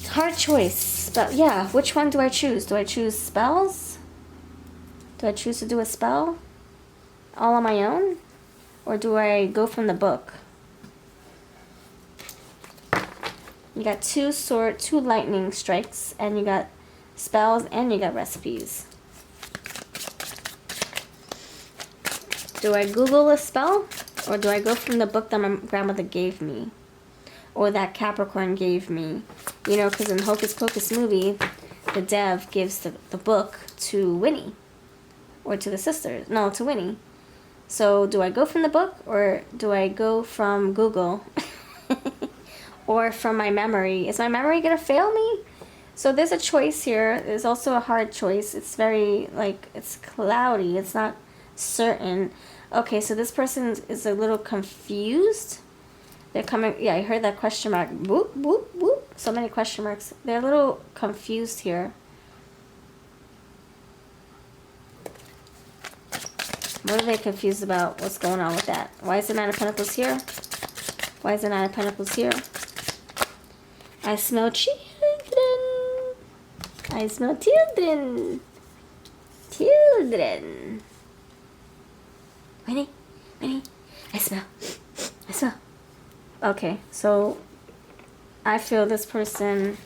Hard choice. But yeah, which one do I choose? Do I choose spells? Do I choose to do a spell all on my own? Or do I go from the book? You got two lightning strikes, and you got spells, and you got recipes. Do I Google a spell? Or do I go from the book that my grandmother gave me? Or that Capricorn gave me? You know, because in Hocus Pocus movie, the dev gives the book to Winnie. Or to the sisters. No, to Winnie. So, do I go from the book? Or do I go from Google? Or from my memory? Is my memory going to fail me? So, there's a choice here. There's also a hard choice. It's very, like, it's cloudy. It's not certain. Okay, so this person is a little confused. They're coming, yeah, I heard that question mark. Whoop, whoop, whoop. So many question marks. They're a little confused here. What are they confused about? What's going on with that? Why is the Nine of Pentacles here? Why is the Nine of Pentacles here? I smell children. I smell children. Children. Winnie, Winnie, I smell. Okay, so I feel this person,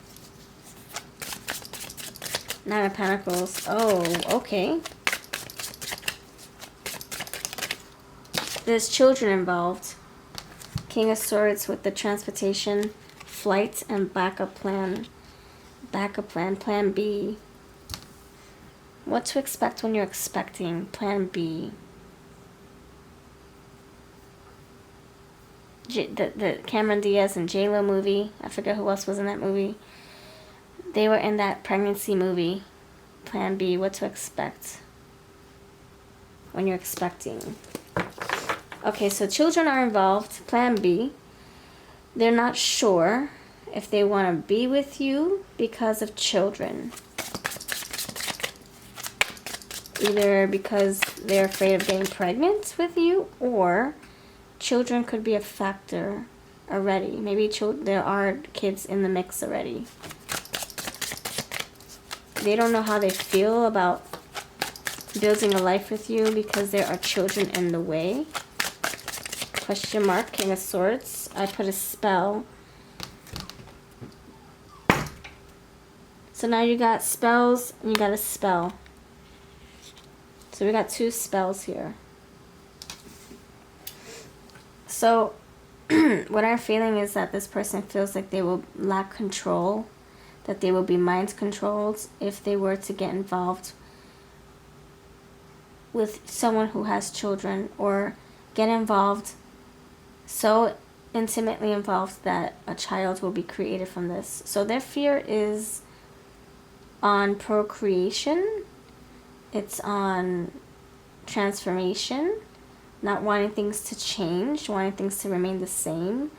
Nine of Pentacles. Oh, okay. There's children involved. King of Swords with the transportation, flight, and backup plan. Backup plan, plan B. What to expect when you're expecting, plan B. The Cameron Diaz and J-Lo movie. I forget who else was in that movie. They were in that pregnancy movie. Plan B, what to expect when you're expecting. Okay, so children are involved. Plan B. They're not sure if they want to be with you because of children. Either because they're afraid of getting pregnant with you, or children could be a factor already. Maybe there are kids in the mix already. They don't know how they feel about building a life with you because there are children in the way. Question mark, King of Swords. I put a spell. So now you got spells and you got a spell. So we got two spells here. So what I'm feeling is that this person feels like they will lack control, that they will be mind controlled if they were to get involved with someone who has children, or get involved, so intimately involved that a child will be created from this. So their fear is on procreation. It's on transformation, not wanting things to change, wanting things to remain the same.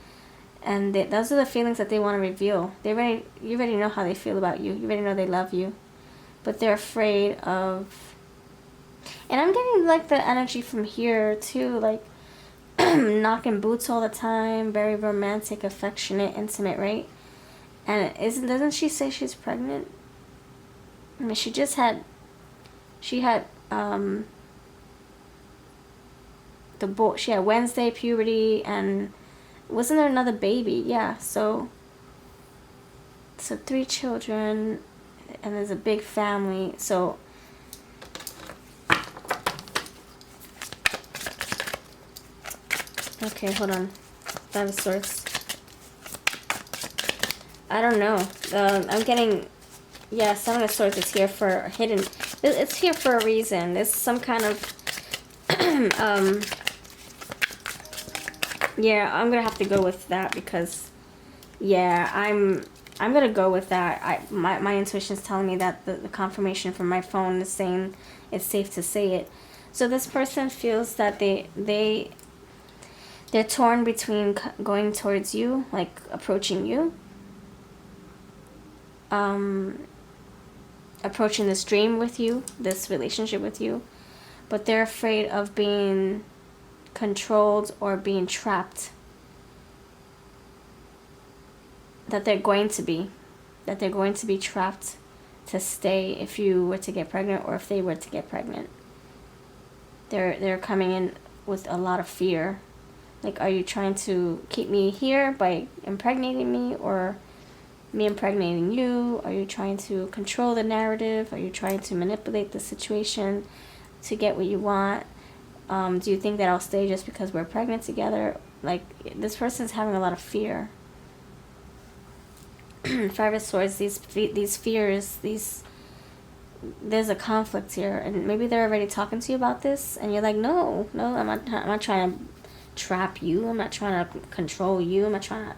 And those are the feelings that they want to reveal. You already know how they feel about you. You already know they love you. But they're afraid of... And I'm getting like the energy from here too, like knocking boots all the time, very romantic, affectionate, intimate, right? And doesn't she say she's pregnant? I mean, she had she had Wednesday puberty, and wasn't there another baby? Yeah, so 3 children, and there's a big family. So okay, hold on. 5 of Swords. I don't know. I'm getting, yeah, 7 of Swords is here for hidden. It's here for a reason. There's some kind of, yeah, I'm gonna have to go with that because, yeah, I'm gonna go with that. My intuition is telling me that the confirmation from my phone is saying it's safe to say it. So this person feels that they're torn between going towards you, like approaching you, approaching this dream with you, this relationship with you, but they're afraid of being controlled or being trapped. That they're going to be trapped to stay if you were to get pregnant, or if they were to get pregnant. They're coming in with a lot of fear. Like, are you trying to keep me here by impregnating me, or me impregnating you? Are you trying to control the narrative? Are you trying to manipulate the situation to get what you want? Do you think that I'll stay just because we're pregnant together? Like, this person's having a lot of fear. 5 of Swords, these fears, there's a conflict here, and maybe they're already talking to you about this, and you're like, no, I'm not trying to trap you, I'm not trying to control you, I'm not trying to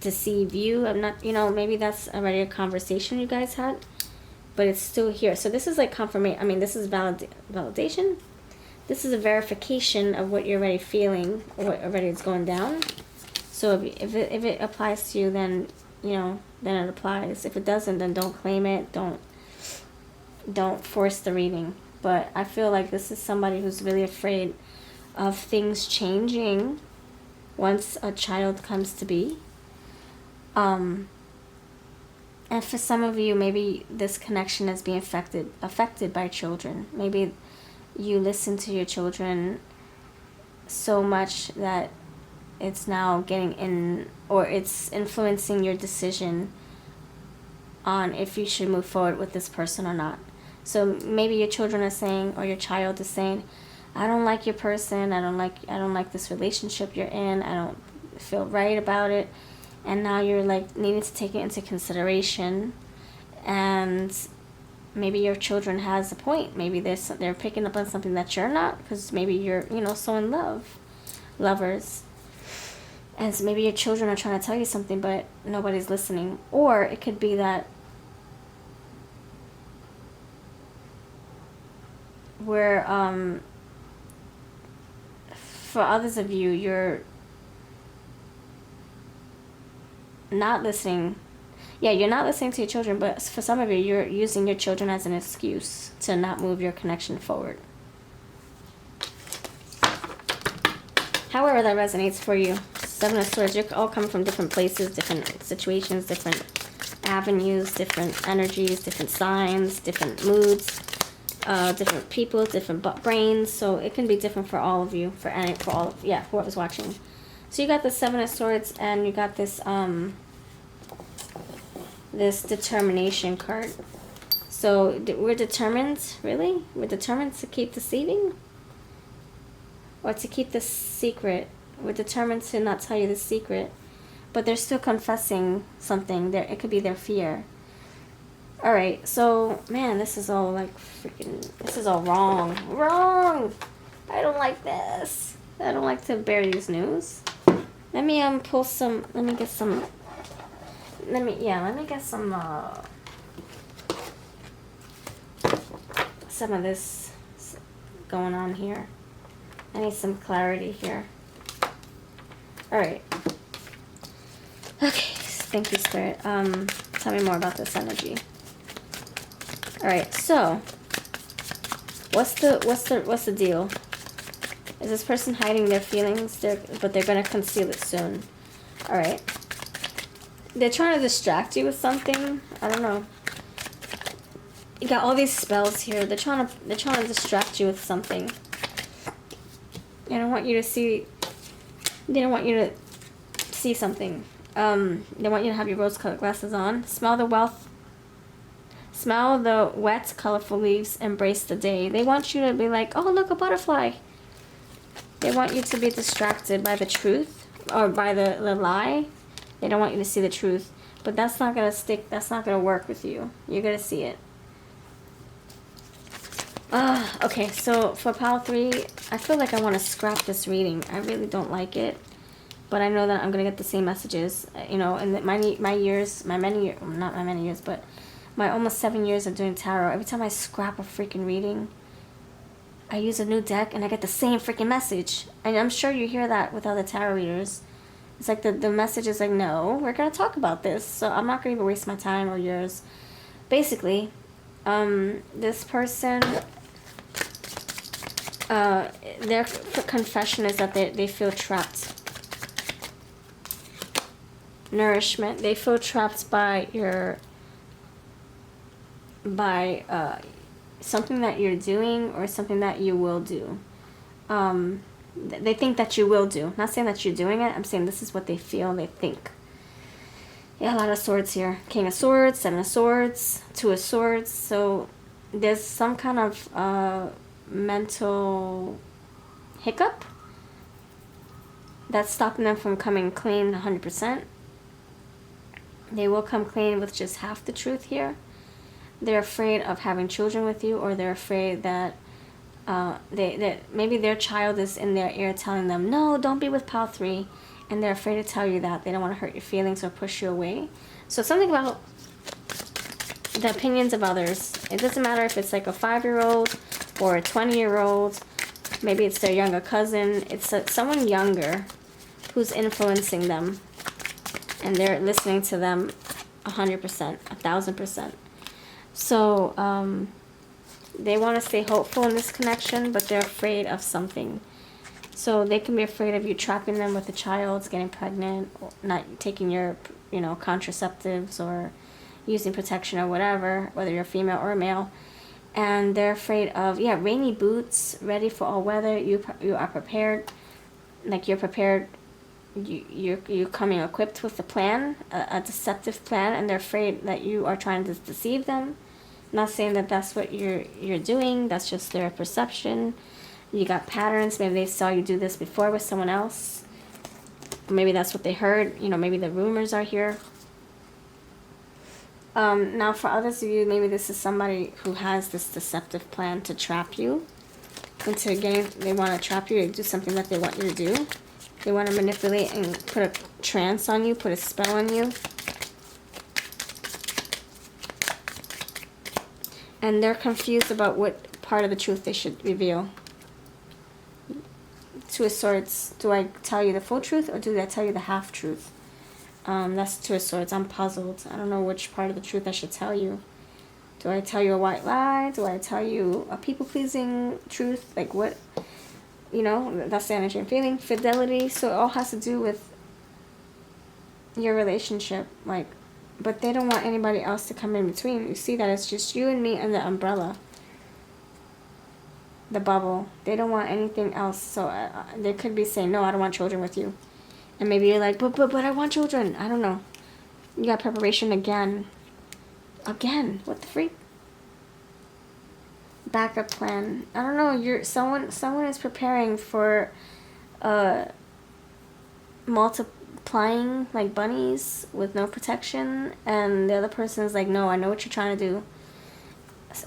deceive you, I'm not, maybe that's already a conversation you guys had, but it's still here. So this is like confirmation. I mean, this is validation. This is a verification of what you're already feeling, or what already is going down. So if it applies to you, then then it applies. If it doesn't, then don't claim it. Don't force the reading. But I feel like this is somebody who's really afraid of things changing once a child comes to be. And for some of you, maybe this connection is being affected by children. Maybe you listen to your children so much that it's now getting in, or it's influencing your decision on if you should move forward with this person or not. So maybe your children are saying, or your child is saying, I don't like your person, I don't like this relationship you're in, I don't feel right about it. And now you're like needing to take it into consideration, and maybe your children has a point. Maybe they're picking up on something that you're not, because maybe you're so in love, lovers. And so maybe your children are trying to tell you something, but nobody's listening. Or it could be that where for others of you, you're not listening. Yeah, you're not listening to your children, but for some of you, you're using your children as an excuse to not move your connection forward. However that resonates for you. 7 of Swords, you're all coming from different places, different situations, different avenues, different energies, different signs, different moods, different people, different brains. So it can be different for all of you, for whoever's watching. So you got the 7 of Swords, and you got this this determination card. So we're determined, really? We're determined to keep deceiving? Or to keep the secret? We're determined to not tell you the secret. But they're still confessing something. It could be their fear. Alright, so, man, this is all like this is all wrong. Wrong! I don't like this. I don't like to bear these news. Let me pull some, let me get some some of this going on here. I need some clarity here. Alright. Okay, thank you, Spirit. Tell me more about this energy. Alright, so what's the deal? Is this person hiding their feelings? But they're gonna conceal it soon. Alright. They're trying to distract you with something. I don't know. You got all these spells here. They're trying to distract you with something. They don't want you to see. They don't want you to see something. They want you to have your rose-colored glasses on. Smell the wealth. Smell the wet, colorful leaves. Embrace the day. They want you to be like, oh, look, a butterfly. They want you to be distracted by the truth or by the lie. They don't want you to see the truth. But that's not going to stick. That's not going to work with you. You're going to see it. Okay, so for pile 3, I feel like I want to scrap this reading. I really don't like it. But I know that I'm going to get the same messages. You know, in my years, not my many years, but my almost 7 years of doing tarot, every time I scrap a freaking reading, I use a new deck and I get the same freaking message. And I'm sure you hear that with other tarot readers. It's like the message is like, no, we're going to talk about this. So I'm not going to even waste my time or yours. Basically, this person, their confession is that they feel trapped. Nourishment. They feel trapped by something that you're doing or something that you will do. They think that you will do. Not saying that you're doing it. I'm saying this is what they feel. They think. Yeah, a lot of swords here. King of Swords, 7 of Swords, 2 of Swords. So there's some kind of mental hiccup that's stopping them from coming clean 100%. They will come clean with just half the truth here. They're afraid of having children with you, or they're afraid that maybe their child is in their ear telling them, no, don't be with pile 3, and they're afraid to tell you that. They don't want to hurt your feelings or push you away. So something about the opinions of others. It doesn't matter if it's like a 5-year-old or a 20-year-old. Maybe it's their younger cousin. It's someone younger who's influencing them, and they're listening to them 100%, 1,000%. So they want to stay hopeful in this connection, but they're afraid of something. So they can be afraid of you trapping them with a child, getting pregnant, or not taking your, contraceptives, or using protection or whatever, whether you're a female or a male. And they're afraid of, rainy boots, ready for all weather. You are prepared, like you're prepared. You're coming equipped with a plan, a deceptive plan, and they're afraid that you are trying to deceive them. Not saying that that's what you're doing. That's just their perception. You got patterns. Maybe they saw you do this before with someone else. Maybe that's what they heard. Maybe the rumors are here. Now, for others of you, maybe this is somebody who has this deceptive plan to trap you into getting. They want to trap you to do something that they want you to do. They want to manipulate and put a trance on you, put a spell on you. And they're confused about what part of the truth they should reveal. 2 of Swords. Do I tell you the full truth, or do I tell you the half truth? That's 2 of Swords. I'm puzzled. I don't know which part of the truth I should tell you. Do I tell you a white lie? Do I tell you a people-pleasing truth? Like what? That's the energy I'm feeling. Fidelity. So it all has to do with your relationship. But they don't want anybody else to come in between. You see that it's just you and me and the umbrella. The bubble. They don't want anything else. So they could be saying, no, I don't want children with you. And maybe you're like, but I want children. I don't know. You got preparation again. Again. What the freak? Backup plan. I don't know. Someone is preparing for multiplying like bunnies with no protection, and the other person is like, no, I know what you're trying to do.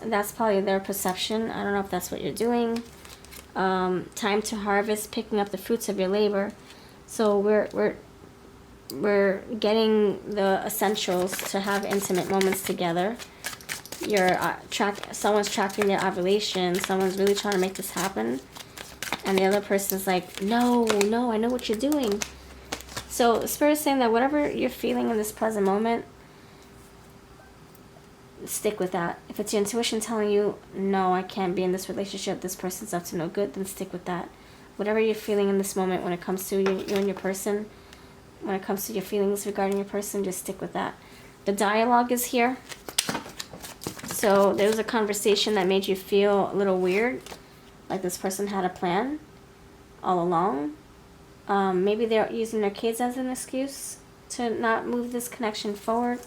That's probably their perception. I don't know if that's what you're doing. Time to harvest, picking up the fruits of your labor. So we're getting the essentials to have intimate moments together. you're someone's tracking their ovulation. Someone's really trying to make this happen. And the other person's like, no, no, I know what you're doing. So Spirit is saying that whatever you're feeling in this present moment, stick with that. If it's your intuition telling you, no, I can't be in this relationship, this person's up to no good, then stick with that. Whatever you're feeling in this moment when it comes to you and your person, when it comes to your feelings regarding your person, just stick with that. The dialogue is here. So there was a conversation that made you feel a little weird, like this person had a plan all along. Maybe they're using their kids as an excuse to not move this connection forward.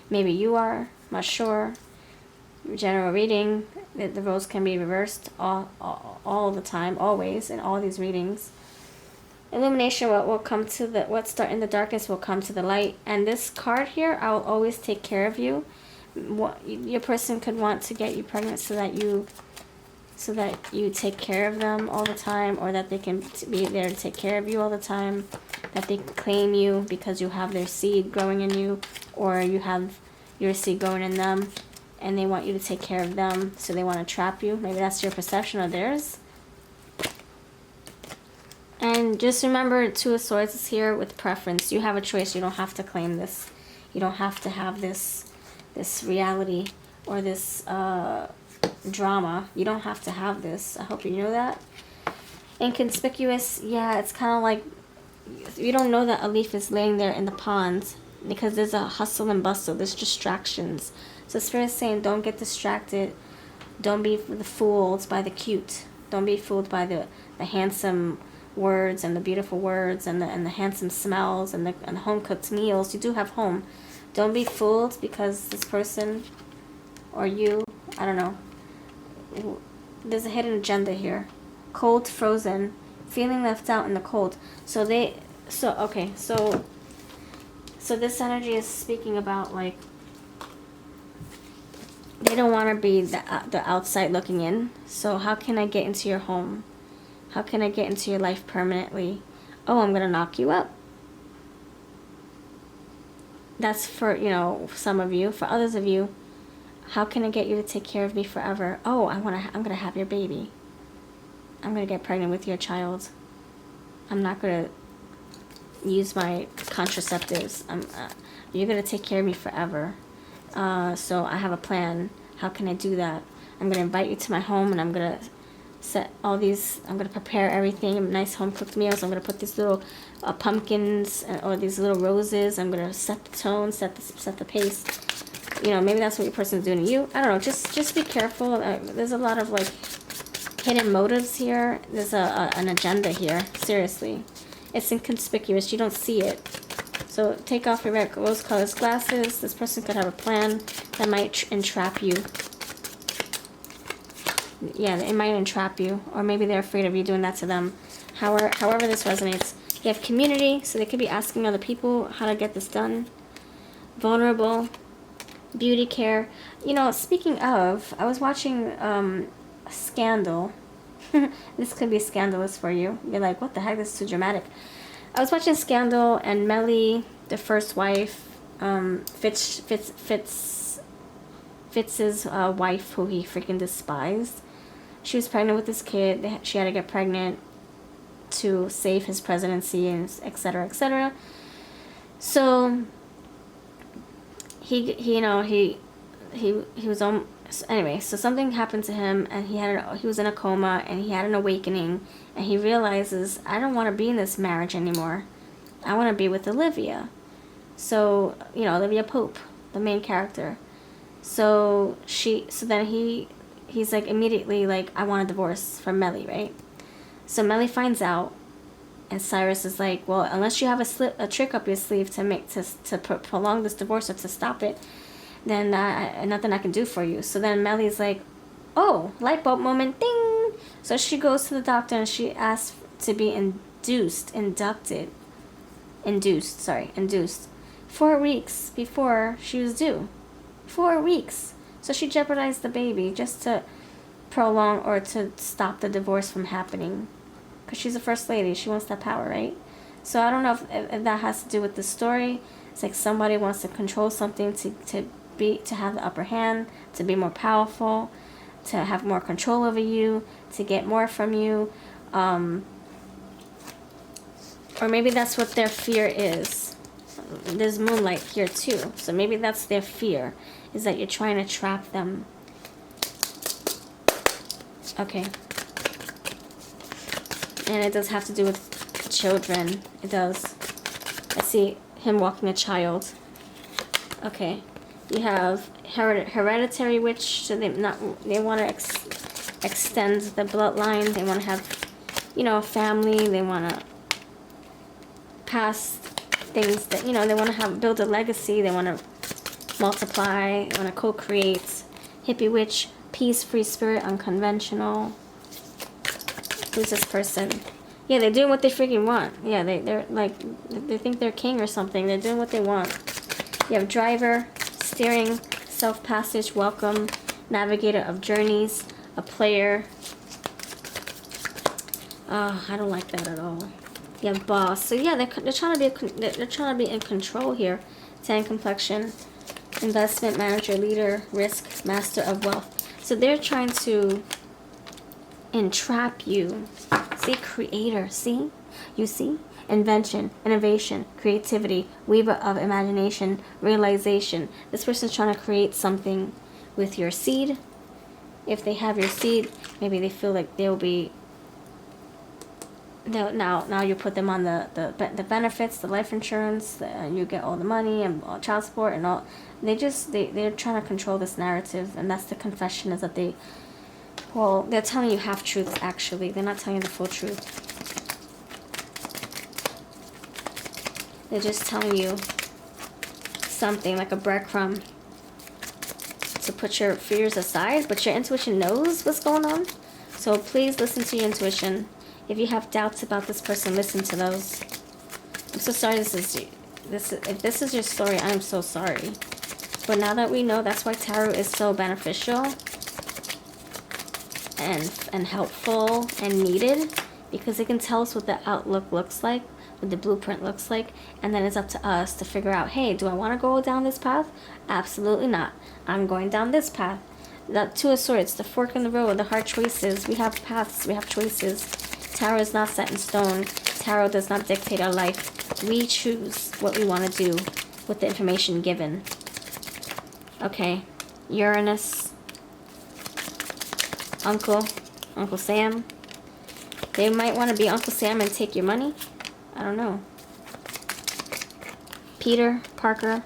Maybe you are, not sure. General reading, the roles can be reversed all the time, always, in all these readings. Illumination, what will come to the, what's in the darkness will come to the light. And this card here, I will always take care of you. Your person could want to get you pregnant so that you take care of them all the time, or that they can be there to take care of you all the time, that they claim you because you have their seed growing in you, or you have your seed growing in them, and they want you to take care of them, so they want to trap you. Maybe that's your perception of theirs. And just remember, Two of Swords is here with preference. You have a choice. You don't have to claim this. You don't have to have this reality or this drama. You don't have to have this. I hope you know that. Inconspicuous, yeah, it's kind of like you don't know that a leaf is laying there in the pond because there's a hustle and bustle. There's distractions. So Spirit is saying, don't get distracted. Don't be fooled by the cute. Don't be fooled by the handsome words and the beautiful words and the handsome smells and the home cooked meals. You do have home. Don't be fooled because this person or you, I don't know, there's a hidden agenda here. Cold, frozen, feeling left out in the cold. So this energy is speaking about, like, they don't want to be the outside looking in. So how can I get into your home? How can I get into your life permanently? Oh, I'm going to knock you up. That's for, some of you. For others of you, how can I get you to take care of me forever? Oh, I'm going to have your baby. I'm going to get pregnant with your child. I'm not going to use my contraceptives. You're going to take care of me forever. So I have a plan. How can I do that? I'm going to invite you to my home, and I'm going to set all these, I'm going to prepare everything, nice home-cooked meals. I'm going to put these little pumpkins or these little roses. I'm going to set the tone, set the pace. Maybe that's what your person's doing to you. I don't know. Just be careful. There's a lot of, like, hidden motives here. There's an agenda here. Seriously. It's inconspicuous. You don't see it. So take off your red rose-colored glasses. This person could have a plan that might entrap you. Yeah, it might entrap you. Or maybe they're afraid of you doing that to them. However this resonates. You have community, so they could be asking other people how to get this done. Vulnerable. Beauty care. Speaking of, I was watching Scandal. This could be scandalous for you. You're like, what the heck? This is too dramatic. I was watching Scandal, and Melly, the first wife, Fitz's wife, who he freaking despised. She was pregnant with this kid. She had to get pregnant to save his presidency, and etc., etc. So he was on. Anyway, so something happened to him, and he was in a coma, and he had an awakening, and he realizes, I don't want to be in this marriage anymore. I want to be with Olivia. So, Olivia Pope, the main character. So then he's like immediately like, I want a divorce from Melly, right? So Melly finds out, and Cyrus is like, well, unless you have a trick up your sleeve to prolong this divorce or to stop it, then nothing I can do for you. So then Melly's like, oh, light bulb moment, ding! So she goes to the doctor, and she asks to be induced 4 weeks before she was due. 4 weeks. So she jeopardized the baby just to prolong or to stop the divorce from happening. Because she's a first lady. She wants that power, right? So I don't know if that has to do with the story. It's like somebody wants to control something to to have the upper hand, to be more powerful, to have more control over you, to get more from you. Or maybe that's what their fear is. There's moonlight here too. So maybe that's their fear, is that you're trying to trap them. Okay. And it does have to do with children. It does. I see him walking a child. Okay. You have hereditary witch. So they want to extend the bloodline. They want to have, you know, a family. They want to pass things that, you know, they want to build a legacy. They want to multiply. They want to co-create. Hippie witch, peace, free spirit, unconventional. Who's this person? Yeah, they're doing what they freaking want. Yeah, they're like, they think they're king or something. They're doing what they want. You have driver, steering, self-passage, welcome, navigator of journeys, a player. Oh, I don't like that at all. You have boss. So yeah, they're trying to be in control here. Tan complexion, investment manager, leader, risk, master of wealth. So they're trying to entrap you. See, creator. See, you see, invention, innovation, creativity, weaver of imagination, realization. This person's trying to create something with your seed. If they have your seed, maybe they feel like they'll be. Now you put them on the benefits, the life insurance, you get all the money and all child support and all. They're trying to control this narrative, and that's the confession, is that they're telling you half truths. Actually, they're not telling you the full truth. They're just telling you something like a breadcrumb to put your fears aside, but your intuition knows what's going on. So please listen to your intuition. If you have doubts about this person, listen to those. I'm so sorry if this is your story, I'm so sorry. But now that we know, that's why tarot is so beneficial and helpful and needed, because it can tell us what the outlook looks like, what the blueprint looks like, and then it's up to us to figure out, hey, do I want to go down this path? Absolutely not. I'm going down this path. The Two of Swords, the fork in the road, the hard choices. We have paths, we have choices. Tarot is not set in stone. Tarot does not dictate our life. We choose what we want to do with the information given. Okay, Uranus, Uncle Sam. They might want to be Uncle Sam and take your money. I don't know. Peter Parker.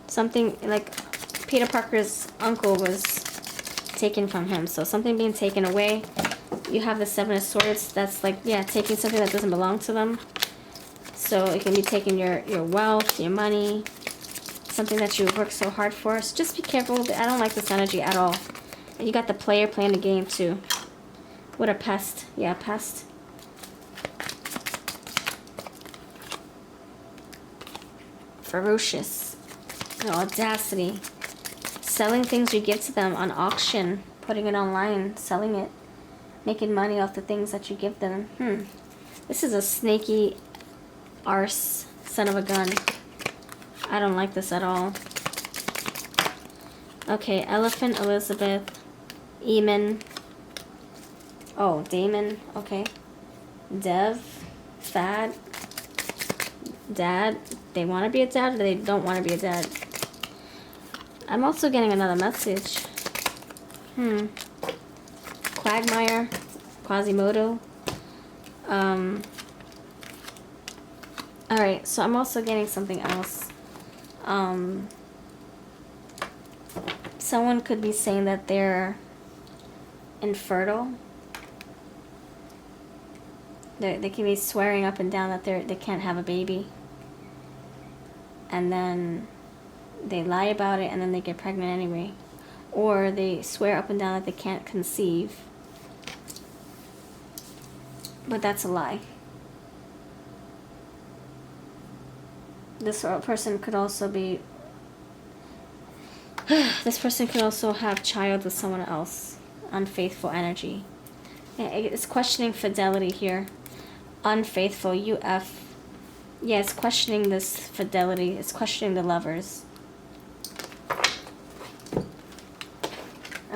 Something like Peter Parker's uncle was taken from him. So something being taken away. You have the Seven of Swords. That's like, yeah, taking something that doesn't belong to them. So it can be taking your wealth, your money, something that you worked so hard for. So just be careful. I don't like this energy at all. And you got the player playing the game too. What a pest. Yeah, pest. Ferocious. The audacity. Selling things you give to them on auction. Putting it online. Selling it. Making money off the things that you give them. This is a snaky arse son of a gun. I don't like this at all. Okay, Elephant, Elizabeth, Eamon. Oh, Damon. Okay. Dev, Fad, Dad. They want to be a dad or they don't want to be a dad? I'm also getting another message. Quagmire, Quasimodo. Alright, so I'm also getting something else. Someone could be saying that they're infertile. They can be swearing up and down that they can't have a baby. And then they lie about it and then they get pregnant anyway. Or they swear up and down that they can't conceive. But that's a lie. This person could also be... this person could also have child with someone else. Unfaithful energy. Yeah, it's questioning fidelity here. Unfaithful, UF. Yeah, it's questioning this fidelity. It's questioning the lovers.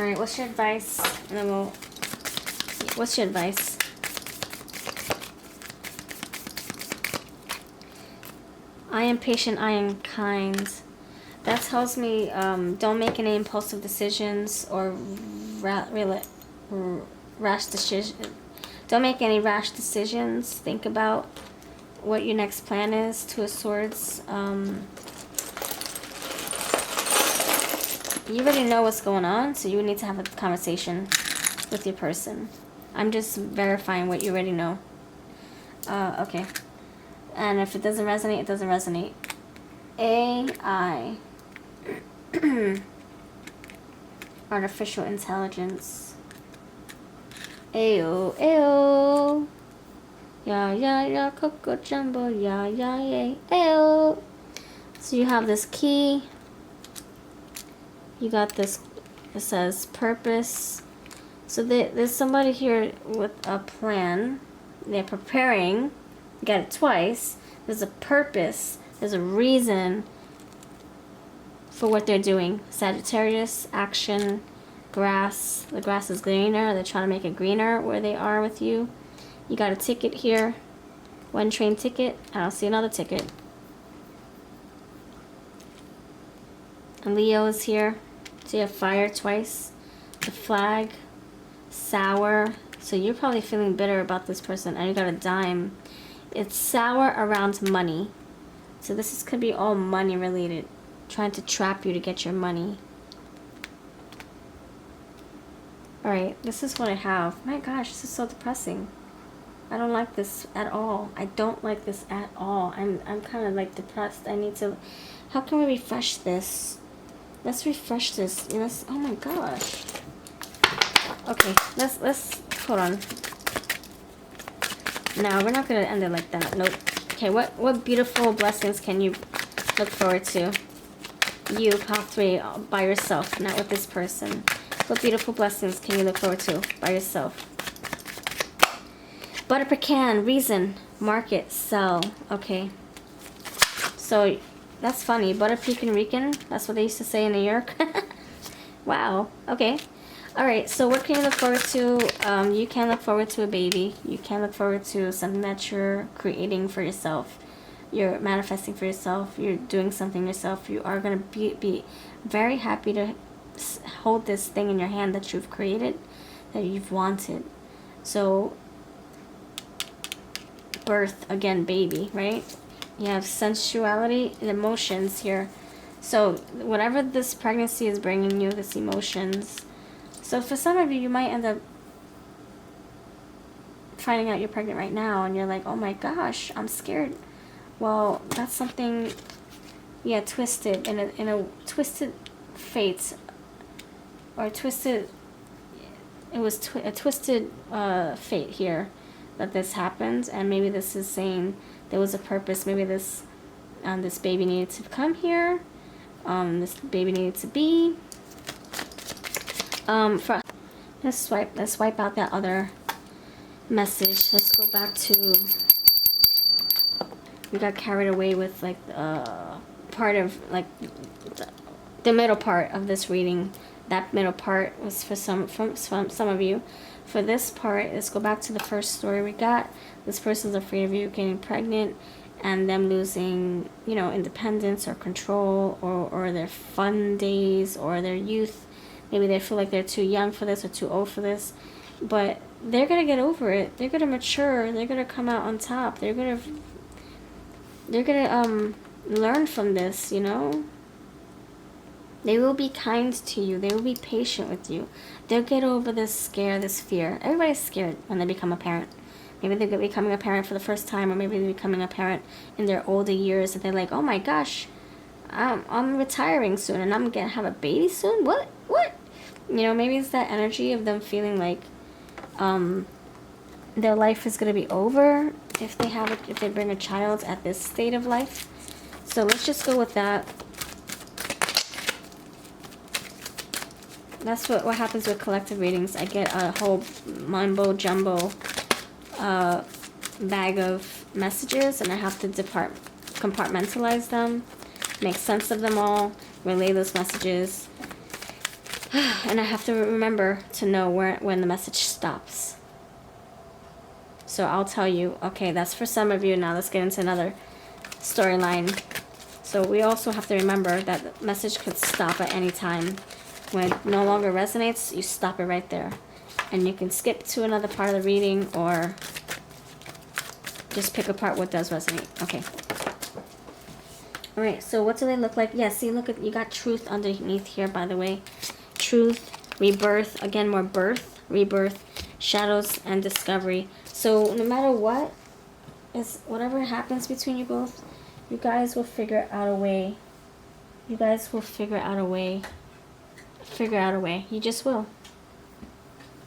Alright, what's your advice? And then we'll... What's your advice? I am patient, I am kind. That tells me don't make any impulsive decisions or rash decisions. Don't make any rash decisions. Think about what your next plan is. Two of Swords. You already know what's going on, so you need to have a conversation with your person. I'm just verifying what you already know. Okay. And if it doesn't resonate, it doesn't resonate. AI. Artificial intelligence. Ayo, ayo. Ya, ya, ya, coco jumbo. Ya, ya, ya, ayo. So you have this key. You got this, it says purpose. So there's somebody here with a plan. They're preparing. You got it twice. There's a purpose. There's a reason for what they're doing. Sagittarius, action, grass. The grass is greener. They're trying to make it greener where they are with you. You got a ticket here. One train ticket. I don't see another ticket. And Leo is here. So you have fire twice. The flag. Sour. So you're probably feeling bitter about this person. And you got a dime. It's sour around money. So this could be all money related. Trying to trap you to get your money. Alright, this is what I have. My gosh, this is so depressing. I don't like this at all. I don't like this at all. I'm kind of like depressed. I need to... How can we refresh this? Let's refresh this. Oh my gosh. Okay, let's hold on. No, we're not gonna end it like that. Nope. Okay, what beautiful blessings can you look forward to? You, path 3, by yourself, not with this person. What beautiful blessings can you look forward to by yourself? Butter pecan, reason, market, sell. Okay. So that's funny. Butter pecan Rican. That's what they used to say in New York. Wow. Okay. All right. So what can you look forward to? You can look forward to a baby. You can look forward to something that you're creating for yourself. You're manifesting for yourself. You're doing something yourself. You are going to be very happy to hold this thing in your hand that you've created, that you've wanted. So birth, again, baby, right? You have sensuality and emotions here. So whatever this pregnancy is bringing you, this emotions. So for some of you, you might end up finding out you're pregnant right now and you're like, oh my gosh, I'm scared. Well, that's something, yeah, twisted, in a twisted fate, or twisted, it was a twisted fate here that this happened. And maybe this is saying there was a purpose. Maybe this this baby needed to come here. This baby needed to be. Let's wipe out that other message. Let's go back to. We got carried away with like part of like the middle part of this reading. That middle part was for some of you. For this part, let's go back to the first story we got. This person's afraid of you getting pregnant and them losing, you know, independence or control, or their fun days or their youth. Maybe they feel like they're too young for this or too old for this. But they're going to get over it. They're going to mature. They're going to come out on top. They're going to learn from this, you know. They will be kind to you. They will be patient with you. They'll get over this scare, this fear. Everybody's scared when they become a parent. Maybe they're becoming a parent for the first time, or maybe they're becoming a parent in their older years, and they're like, oh my gosh, I'm retiring soon, and I'm going to have a baby soon? What? You know, maybe it's that energy of them feeling like their life is going to be over if they bring a child at this state of life. So let's just go with that. That's what happens with collective readings. I get a whole mumbo jumbo bag of messages, and I have to compartmentalize them, make sense of them all, relay those messages. And I have to remember to know when the message stops. So I'll tell you, okay, that's for some of you. Now let's get into another storyline. So we also have to remember that the message could stop at any time. When it no longer resonates, you stop it right there. And you can skip to another part of the reading or just pick apart what does resonate. Okay. Alright, so what do they look like? Yeah, see, look at, you got truth underneath here, by the way. Truth, rebirth, again, more birth, rebirth, shadows, and discovery. So no matter what, whatever happens between you both, you guys will figure out a way. You guys will figure out a way. Figure out a way. You just will.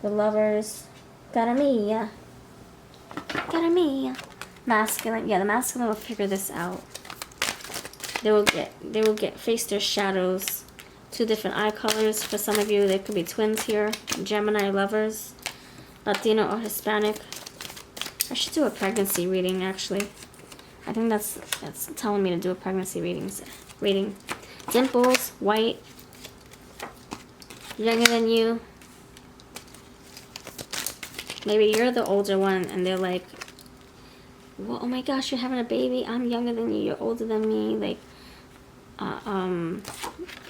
The Lovers, cara mia. Cara mia. Masculine, yeah, the masculine will figure this out. They will face their shadows. 2 different eye colors. For some of you, there could be twins here. Gemini Lovers, Latino or Hispanic. I should do a pregnancy reading, actually. I think that's telling me to do a pregnancy reading. Dimples, white, younger than you. Maybe you're the older one, and they're like, well, oh my gosh, you're having a baby. I'm younger than you. You're older than me. Like,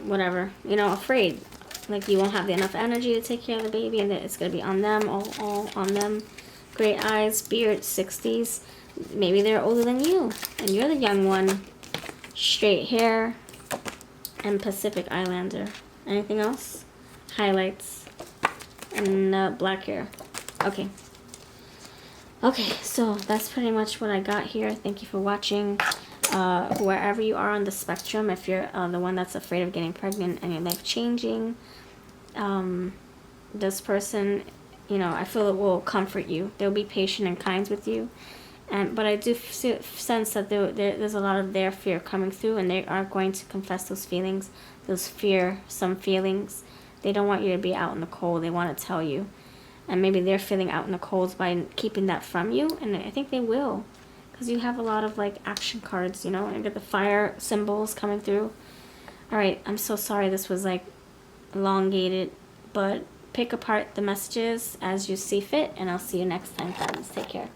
whatever. You know, afraid. Like, you won't have enough energy to take care of the baby, and that it's going to be on them, all on them. Gray eyes, beard, 60s. Maybe they're older than you, and you're the young one. Straight hair, and Pacific Islander. Anything else? Highlights, and black hair. Okay. Okay, so that's pretty much what I got here. Thank you for watching. Wherever you are on the spectrum, if you're the one that's afraid of getting pregnant and your life changing, this person, you know, I feel it will comfort you. They'll be patient and kind with you. But I do sense that there's a lot of their fear coming through, and they are going to confess those feelings, some feelings. They don't want you to be out in the cold. They want to tell you. And maybe they're feeling out in the cold by keeping that from you. And I think they will. Because you have a lot of, like, action cards, you know. And you get the fire symbols coming through. Alright, I'm so sorry this was, like, elongated. But pick apart the messages as you see fit. And I'll see you next time, friends. Take care.